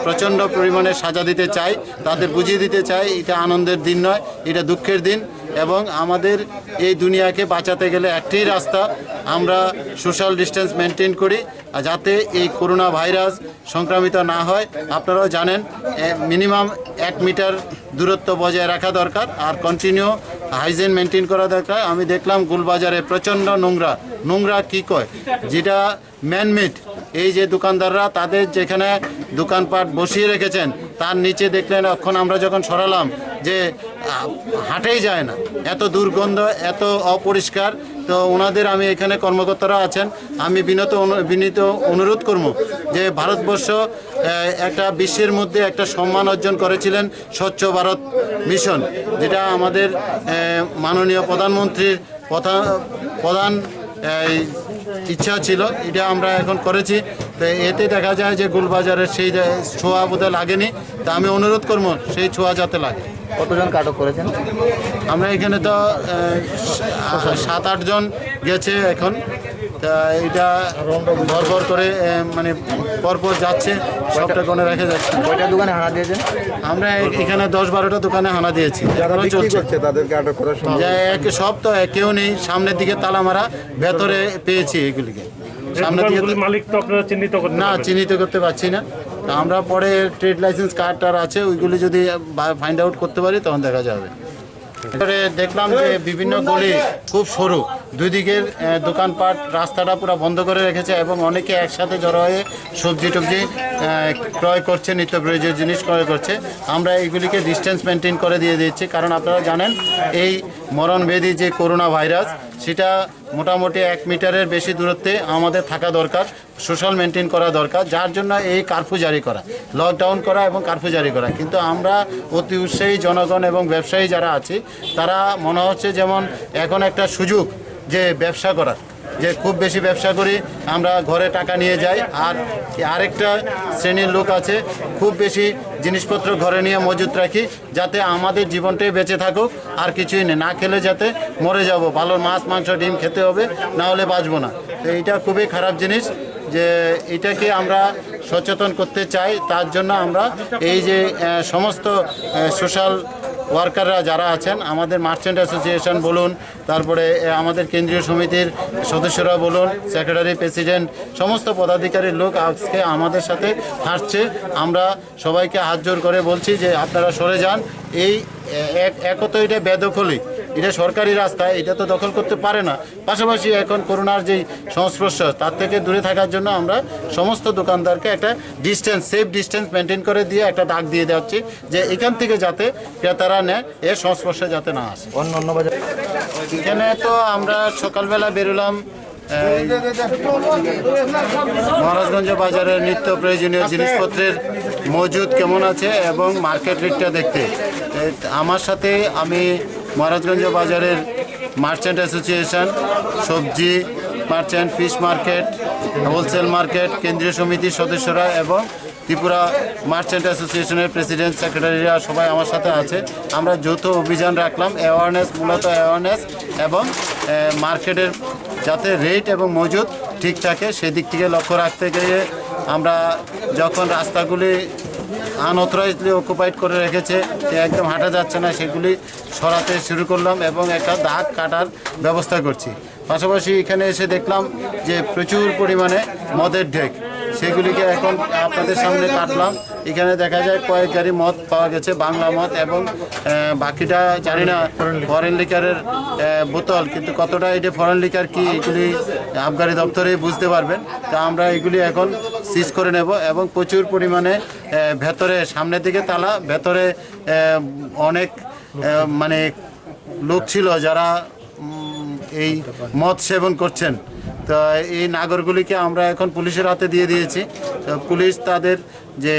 Speaker 15: প্রচণ্ড পরিমাণে সাজা দিতে চাই তাদের বুঝিয়ে দিতে চাই এটা আনন্দের দিন নয় এটা দুঃখের দিন এবং আমাদের এই দুনিয়াকে বাঁচাতে গেলে একটাই রাস্তা আমরা সোশ্যাল ডিস্টেন্স মেনটেন করি যাতে এই করোনা ভাইরাস সংক্রামিত না হয় আপনারাও জানেন মিনিমাম 1 মিটার দূরত্ব বজায় রাখা দরকার আর কন্টিনিউ হাইজিন মেনটেন করা দরকার আমি দেখলাম গুলবাজারে প্রচণ্ড নোংরা কী কয় যেটা ম্যানমেড এই যে দোকানদাররা তাদের যেখানে দোকানপাট বসিয়ে রেখেছেন তার নিচে দেখলেন এখন আমরা যখন সরালাম যে হাঁটেই যায় না, এত দুর্গন্ধ, এত অপরিষ্কার। তো ওনাদের আমি এখানে কর্মকর্তারা আছেন, আমি বিনীত অনুরোধ করব যে ভারতবর্ষ একটা বিশ্বের মধ্যে একটা সম্মান অর্জন করেছিলেন স্বচ্ছ ভারত মিশন, যেটা আমাদের মাননীয় প্রধানমন্ত্রীর প্রধান ইচ্ছা ছিল, এটা আমরা এখন করেছি। তো এতে দেখা যায় যে গুলবাজারের সেই ছোঁয়া বোধহয় লাগেনি। তা আমি অনুরোধ করবো সেই ছোঁয়া যাতে লাগে।
Speaker 13: কতজনকে আটক করেছেন?
Speaker 15: আমরা এখানে তো 7-8 জন গেছে এখন। তা এটা ভর করে মানে পরপর যাচ্ছে, সবটা কোণে রেখে যাচ্ছে।
Speaker 13: কয়টা দোকানে হানা দিয়েছেন?
Speaker 15: আমরা এখানে 10-12টা দোকানে হানা দিয়েছি।
Speaker 13: তাদেরকে আটক করার
Speaker 15: সব তো কেউ নেই, সামনের দিকে তালা মারা, ভেতরে পেয়েছি এগুলিকে। সামনের দিকে
Speaker 2: মালিক তো আপনারা
Speaker 15: চিহ্নিত করতে পারছি না। তা আমরা পরে ট্রেড লাইসেন্স কার্ডটার আছে, ওইগুলি যদি ফাইন্ড আউট করতে পারি তখন দেখা যাবে। এবারে দেখলাম যে বিভিন্ন গলি খুব সরু, দুই দিকের দোকানপাট রাস্তাটা পুরো বন্ধ করে রেখেছে এবং অনেকে একসাথে জড়ো হয়ে সবজি টবজি ক্রয় করছে, নিত্য প্রয়োজনীয় জিনিস ক্রয় করছে। আমরা এইগুলিকে ডিস্টেন্স মেনটেন করে দিয়ে দিচ্ছি, কারণ আপনারা জানেন এই মরণভেদী যে করোনা ভাইরাস, সেটা মোটামুটি 1 মিটারের বেশি দূরত্বে আমাদের থাকা দরকার, সোশ্যাল মেনটেন করা দরকার, যার জন্য এই কারফিউ জারি করা, লকডাউন করা এবং কারফিউ জারি করা। কিন্তু আমরা অতি উৎসাহী জনগণ এবং ব্যবসায়ী যারা আছি, তারা মনে হচ্ছে যেমন এখন একটা সুযোগ যে ব্যবসা করার, যে খুব বেশি ব্যবসা করি, আমরা ঘরে টাকা নিয়ে যাই। আর আরেকটা শ্রেণীর লোক আছে, খুব বেশি জিনিসপত্র ঘরে নিয়ে মজুত রাখি, যাতে আমাদের জীবনটাই বেঁচে থাকুক, আর কিছুই নেই, না খেলে যাতে মরে যাব, ভালো মাছ মাংস ডিম খেতে হবে, না হলে বাঁচবো না। তো এইটা খুবই খারাপ জিনিস, যে এটাকে আমরা সচেতন করতে চাই। তার জন্য আমরা এই যে সমস্ত সোশ্যাল ওয়ার্কাররা যারা আছেন, আমাদের মার্চেন্ট অ্যাসোসিয়েশন বলুন, তারপরে আমাদের কেন্দ্রীয় সমিতির সদস্যরা বলুন, সেক্রেটারি, প্রেসিডেন্ট, সমস্ত পদাধিকারীর লোক আজকে আমাদের সাথে হাঁটছে। আমরা সবাইকে হাত জোর করে বলছি যে আপনারা সরে যান। এই একত এটা বেদখলি, এটা সরকারি রাস্তা, এটা তো দখল করতে পারে না। পাশাপাশি এখন করোনার যেই সংস্পর্শ, তার থেকে দূরে থাকার জন্য আমরা সমস্ত দোকানদারকে একটা ডিস্টেন্স, সেফ ডিস্টেন্স মেনটেন করে দিয়ে একটা ডাক দিয়ে যাচ্ছি যে এখান থেকে যাতে ক্রেতারা নেয়, এর সংস্পর্শে যাতে না আসে।
Speaker 13: অন্য বাজার
Speaker 15: এখানে তো আমরা সকালবেলা বেরোলাম মহারাজগঞ্জ বাজারের নিত্য প্রয়োজনীয় জিনিসপত্রের মজুদ কেমন আছে এবং মার্কেট রেটটা দেখতে। আমার সাথে আমি মহারাজগঞ্জ বাজারের মার্চেন্ট অ্যাসোসিয়েশন, সবজি merchant, fish market, wholesale market, কেন্দ্রীয় সমিতির সদস্যরা এবং ত্রিপুরা মার্চেন্ট অ্যাসোসিয়েশনের প্রেসিডেন্ট, সেক্রেটারিরা সবাই আমার সাথে আছে। আমরা যৌথ অভিযান রাখলাম, অ্যাওয়ারনেস, মূলত অ্যাওয়ারনেস এবং মার্কেটের যাতে রেট এবং মজুদ ঠিক থাকে সেদিক থেকে লক্ষ্য রাখতে গিয়ে আমরা যখন রাস্তাগুলি আনঅথরাইজলি অকুপাইড করে রেখেছে, একদম হাঁটা যাচ্ছে না, সেগুলি সরাতে শুরু করলাম এবং একটা দাগ কাটার ব্যবস্থা করছি। পাশাপাশি এখানে এসে দেখলাম যে প্রচুর পরিমাণে মদের ঢেক, সেগুলিকে এখন আপনাদের সামনে কাটলাম। এখানে দেখা যায় কয়েক গাড়ি মদ পাওয়া গেছে, বাংলা মদ, এবং বাকিটা জানি না ফরেন লিকারের বোতল, কিন্তু কতটা এটা ফরেন লিকার কি এগুলি আবগারি দপ্তরে বুঝতে পারবেন। তা আমরা এগুলি এখন সিজ করে নেব এবং প্রচুর পরিমাণে ভেতরে, সামনের দিকে তালা, ভেতরে অনেক মানে লোক ছিল যারা এই মদ সেবন করছেন। তো এই নাগরগুলিকে আমরা এখন পুলিশের হাতে দিয়ে দিয়েছি। তো পুলিশ তাদের যে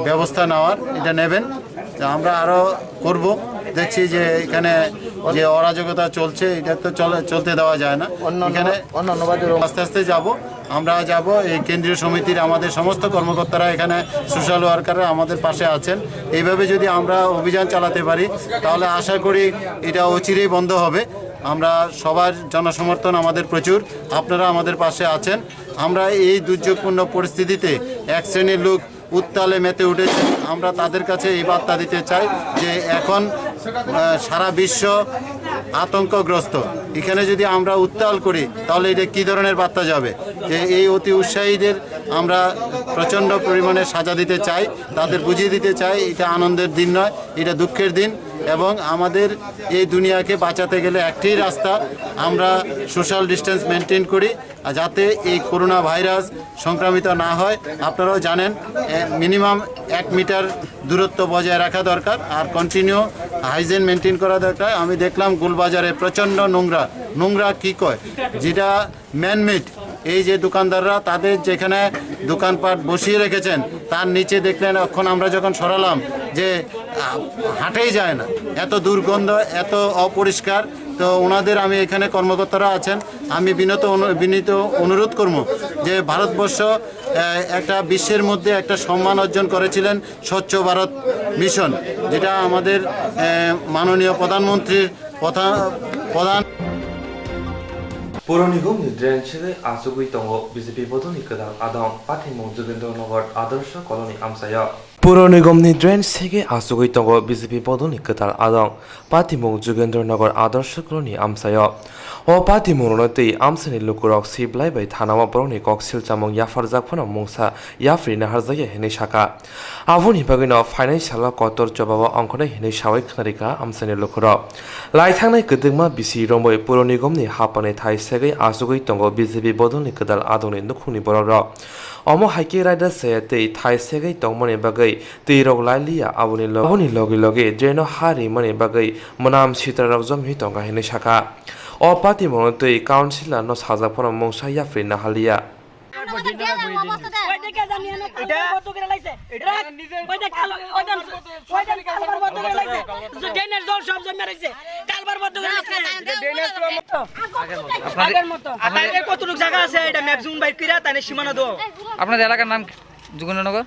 Speaker 15: ব্যবস্থা নেওয়ার এটা নেবেন। তো আমরা আরও করব, দেখছি যে এখানে যে অরাজকতা চলছে এটা তো চলতে দেওয়া যায় না। এখানে আস্তে আস্তে আমরা যাব। এই কেন্দ্রীয় সমিতির আমাদের সমস্ত কর্মকর্তারা, এখানে সোশ্যাল ওয়ার্কাররা আমাদের পাশে আছেন। এইভাবে যদি আমরা অভিযান চালাতে পারি তাহলে আশা করি এটা অচিরেই বন্ধ হবে। আমরা সবার জনসমর্থন আমাদের প্রচুর, আপনারা আমাদের পাশে আছেন। আমরা এই দুর্যোগপূর্ণ পরিস্থিতিতে এক শ্রেণীর লোক উত্তালে মেতে উঠেছে, আমরা তাদের কাছে এই বার্তা দিতে চাই যে এখন সারা বিশ্ব আতঙ্কগ্রস্ত। এখানে যদি আমরা উত্তাল করি তাহলে এটা কী ধরনের বার্তা যাবে? যে এই অতি উৎসাহীদের আমরা প্রচণ্ড পরিমাণে সাজা দিতে চাই, তাদের বুঝিয়ে দিতে চাই এটা আনন্দের দিন নয়, এটা দুঃখের দিন। এবং আমাদের এই দুনিয়াকে বাঁচাতে গেলে একটাই রাস্তা, আমরা সোশ্যাল ডিস্টেন্স মেনটেন করি যাতে এই করোনা ভাইরাস সংক্রামিত না হয়। আপনারাও জানেন মিনিমাম 1 মিটার দূরত্ব বজায় রাখা দরকার আর কন্টিনিউ হাইজিন মেনটেন করা দরকার। আমি দেখলাম গোলবাজারে প্রচণ্ড নোংরা কী কয় যেটা ম্যানমেড। এই যে দোকানদাররা তাদের যেখানে দোকানপাট বসিয়ে রেখেছেন তার নিচে দেখলেন এখন আমরা যখন সরালাম যে হাঁটেই যায় না, এত দুর্গন্ধ, এত অপরিষ্কার। তো ওনাদের আমি এখানে কর্মকর্তারা আছেন, আমি বিনীত অনুরোধ করব যে ভারতবর্ষ একটা বিশ্বের মধ্যে একটা সম্মান অর্জন করেছিলেন স্বচ্ছ ভারত মিশন, যেটা আমাদের মাননীয় প্রধানমন্ত্রীর প্রধান
Speaker 1: পৌর নিগম ড্রেন ছেড়ে আসুগুই দङ বিজেপি বদলनि गोदान आदं पाथिमौ जोगेन्द्रनगर आदर्श कलनि आमसायाव पौर निगमनि ड्रेन सेगे आसुगै दङ बिजेपि बदलनि गोदान आदं पाथिमौ जोगेन्द्रनगर आदर्श कलनि आमसायाव o पाथिमौनो तै आमसानि लुकुरक सिबलायबाय थानावा बरनि कक्सिल चामं याफारजाकफोना मुंसा याफ्रिना हारजाया हेनै साका आबुनि बागैनो फाइनान्सियल कतर जबाव अंखनै हेनै सावै खनारिका आमसानि लुकुरक लाइथांनाय गोदोंमा बिसि रमै पौर निगमनि हापानै थाइसेगै आसुगै दङ बिजेपि बदलनि गोदान आदंनि नुखुनि बरक अमो हाइके राइडा सेतै थाइसेगै दंमनि बागै तैरक लाइलिया आबुनि लगे लगे ड्रेनो हारि मनि बागै मनाम सितारक जमहि दंगा हेनै साका o पाथिमौनो तै काउन्सिलर न साजाफोरा मुंसा याफ्रिना हालिया
Speaker 16: আপনাদের এলাকার নাম যোগেন্দ্রনগর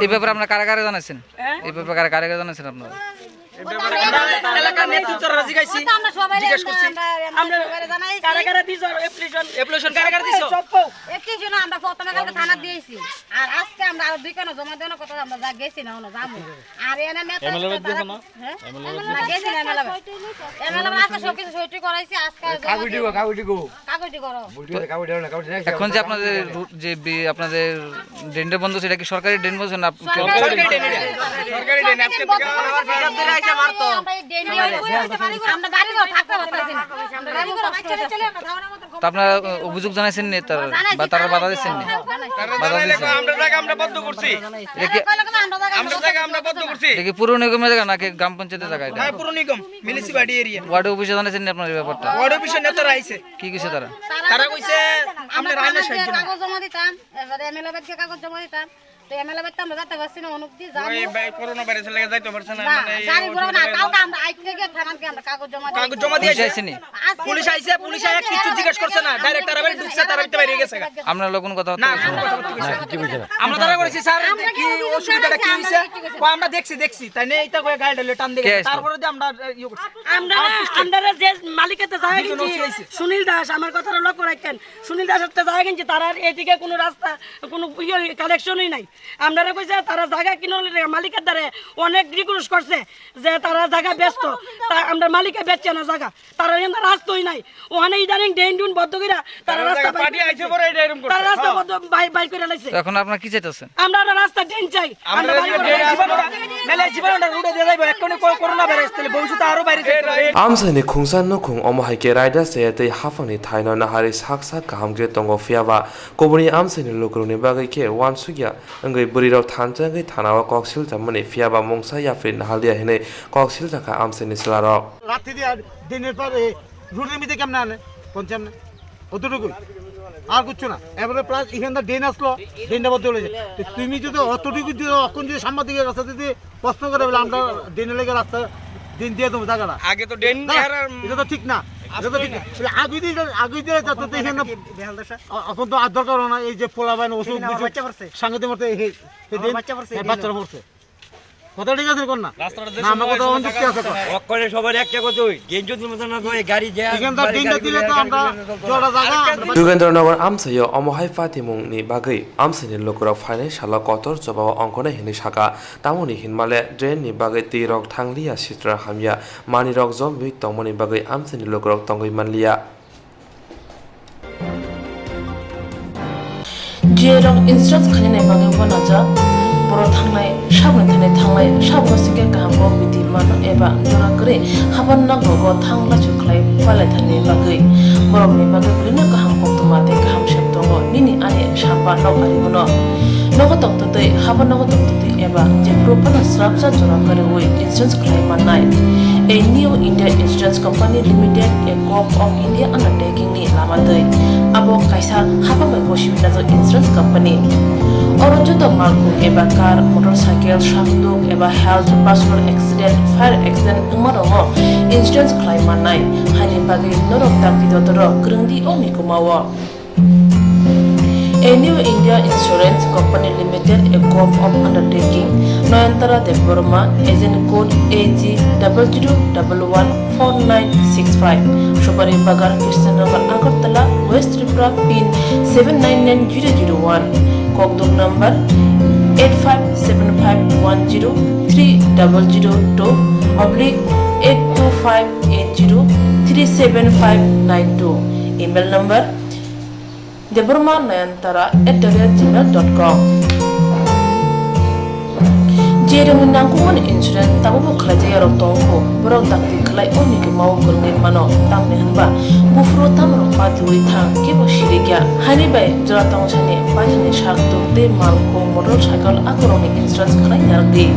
Speaker 16: এই ব্যাপারে আপনারা কারা কারা জানাচ্ছেন? এই ব্যাপারে কারা কারা জানাচ্ছেন আপনারা?
Speaker 17: এলাকার নেতৃত্বরা জিজ্ঞাসি জিজ্ঞেস করছি আমরা কারা কারা দিছো অ্যাপ্লিকেশন কারা কারা দিছো অ্যাপ্লিকেশন আমরা প্রথমে কালকে থানা দিয়েছি আর আজকে আমরা আর দুই কেন জমা দেওয়ার কথা আমরা যা গেছি না হলো যাবো আর এনে নেতা এমএলএ দেখো না এমএলএ গেছি না এমএলএ আজকে সব কিছু সইটি করাইছি আজকে কাগজ করো
Speaker 16: এখন যে আপনাদের যে আপনাদের ড্রেনটা বন্ধ সেটা কি সরকারি ড্রেন বলছেন না
Speaker 17: সরকারি ড্রেন আজকে থেকে মারতো আমরা গাড়ি করে থাকতে পারতেছি না আমরা গাড়ি করে চলে চলে আমরা ধাওয়ার মত
Speaker 16: তো আপনারা অভিযোগ জানাইছেন নি তারা বাধা দিচ্ছেন নি? বাধা দিচ্ছেন
Speaker 17: আমরা বদ্ধ করছি আমরা বদ্ধ করছি
Speaker 16: দেখি পুরো নিগমের জায়গা নাকি গ্রাম পঞ্চায়েতের জায়গা এটা?
Speaker 17: হ্যাঁ পুরো নিগম মিউনিসিপালিটি এরিয়া
Speaker 16: ওয়ার্ড অফিসে জানাইছেন নি আপনার এই ব্যাপারটা?
Speaker 17: ওয়ার্ড অফিসের নেতারা আইছে
Speaker 16: কি কইছে
Speaker 17: তারা কইছে আমরা রান্না সাহায্য কাগজ জমা দিতাম এবারে এমএলএ বাদকে কাগজ জমা দিতাম তো এমএলএ বাদতে আমরা যেতে পারছি না অনুমতি জানি ওই করোনা ভাইরাসের লাগি যাইতে পারছ না মানে গাড়ি ঘোড়া না কালকে আমরা আইতে গিয়ে থানাকে আমরা কাগজ জমা দিয়েছি পুলিশ আইছে পুলিশ আয়া কিছু জিজ্ঞেস করছে না ডাইরেক্ট তারা বাইরে ঢুকছে তারা ভিতরে বাইরে গেছে
Speaker 16: আমরা লোকন কথা
Speaker 17: না আমরা তারা করেছি স্যার কি অসুবিধাটা কি হইছে আমরা দেখছি তাই না এটা কই গাড়ি ঢলে টান দিয়ে তারপরে দিয়ে আমরা আমরা যে মালিকেতে জায়গা কিনছি সুনীল দাস আমার কথাটা লক্ষ্য রাখেন সুনীল দাসের তে জায়গা কিনছি তার এদিকে কোনো রাস্তা কোনো কানেকশনই নাই আমরা কইছে তারা জায়গা কিনলে মালিকের দ্বারে অনেক রিকোয়েস্ট করছে যে তারা জায়গা ব্যস্ত তা আমরা মালিকে বেচছে না জায়গা তারা এখানে রাস্তাই নাই ওখানে ইদানিং ডেন বদ্ধ কইরা তারা রাস্তা পার্টি আইছে পরে এটা এরকম করছে তারা রাস্তা বদ্ধ বাই করে লাইছে
Speaker 16: এখন আপনারা কি চাইতেছেন?
Speaker 17: আমরা রাস্তা ডেন চাই আমরা মেলে জীবনটা রুটে দিয়ে যাইবো এখন করোনা ভাইরাস তাহলে ভবিষ্যতে আরো বাইরে
Speaker 1: आमसानि खुंसान नखुं अमहाइके राइडा सेतै हाफांनि थाइनो नाहारि साकसा गाहामगे दङ फियाबा कबनि आमसानि लुकुरनि बागै के वान सुगिया अंगै बुरिराव थानजागै थानावा कक्सिल जामनि फियाबा मुंसा याफ्रि नाहालिया हेनै कक्सिल जाका आमसानि सिलारक
Speaker 13: রাত্রি দিয়ে দিনের পর রুটের মধ্যে কেমন আনে পঞ্চাম না অতটুকুই আর কিছু না এবারে প্লাস এখানটা ড্রেন আসলো ড্রেনটা বদলে চলেছে তুমি যদি অতটুকু যদি এখন যদি সাংবাদিকের কাছে যদি প্রশ্ন করে বলে আমরা ড্রেনের লেগে রাস্তা দিন দিয়ে দেবো জায়গাটা আগে তো ড্রেন এটা তো ঠিক না এটা তো ঠিক না আগে দিয়ে যাতে এখানে এখন তো আর দরকার না এই যে পোলা বাইন ওষুধ সাংঘাতিক মতো বাচ্চারা পড়ছে কথা ঠিক আছে কোন না আমার কথা অনুযুক্তি আছে অক্ষরে সবার একটা কথা ওই গেন যদি মত না হয় গাড়ি যায় এখানটা দিনটা দিলে তো আমরা জোড়া জায়গা
Speaker 1: जोगेन्द्रनगर आमसायाव अमहाइ पाथिमुंनि बागै आमसानि लुकुराव फाइनान्सियल कतर जबाव अंखनै हेनै साका तामुनि हिनमाले ड्रेननि बागै तैरक थांलिया सित्रा हामिया मानिरक जमबि तंमनि बागै आमसानि लुकुराव तंगै मानलिया
Speaker 12: जे रक इंस्ट्रक्ट खाने बागै बनाजा बर' थांनाय साबनानै थांनाय साबसिगे गाहामखौ बिदि मानो एबा जरा करे हाबान नांगौ थांला चुख्लाय पालायथानि बागै बर'नि बागै बिदिनो गाहाम कक्टमा गाहाम सेब दङ निनि आने साबा नग आरिमोनो नग तक्तदै हाबा नग तक्तदै एबा जेफ्रो पाना स्राबजा जरा करे वे इंश्योरेंस क्लेम मानाय A new India Insurance Company Limited, a co-op of India undertaking ni lamadai. Abo kaisa haba mai bosibina jo insurance company. Oro joto malku eba car, motorcycle, shabduk eba health, personal accident, fire accident umarongo insurance claim manai. Hani bagi norok takti dotoro grungdi oni kumawa. A new India Insurance Company Limited, a co-op of undertaking, Noyantara de Burma, agent code AG00114965, Shobari Bagar, Krishnagar, Agartala, West Tripura, PIN 799001, Kokborok number 857510-82580375592, email number debormanayantara@gmail.com. Jereng nangkuman insurance tabu kerja yarok tongko berok takti kelai oni ke mau kerengin mano tam nehanba bufro tam ropa diwi thang ke bosirigya hani bai jora tong chane pajane shak te malko motorcycle akoroni insurance kelai yardi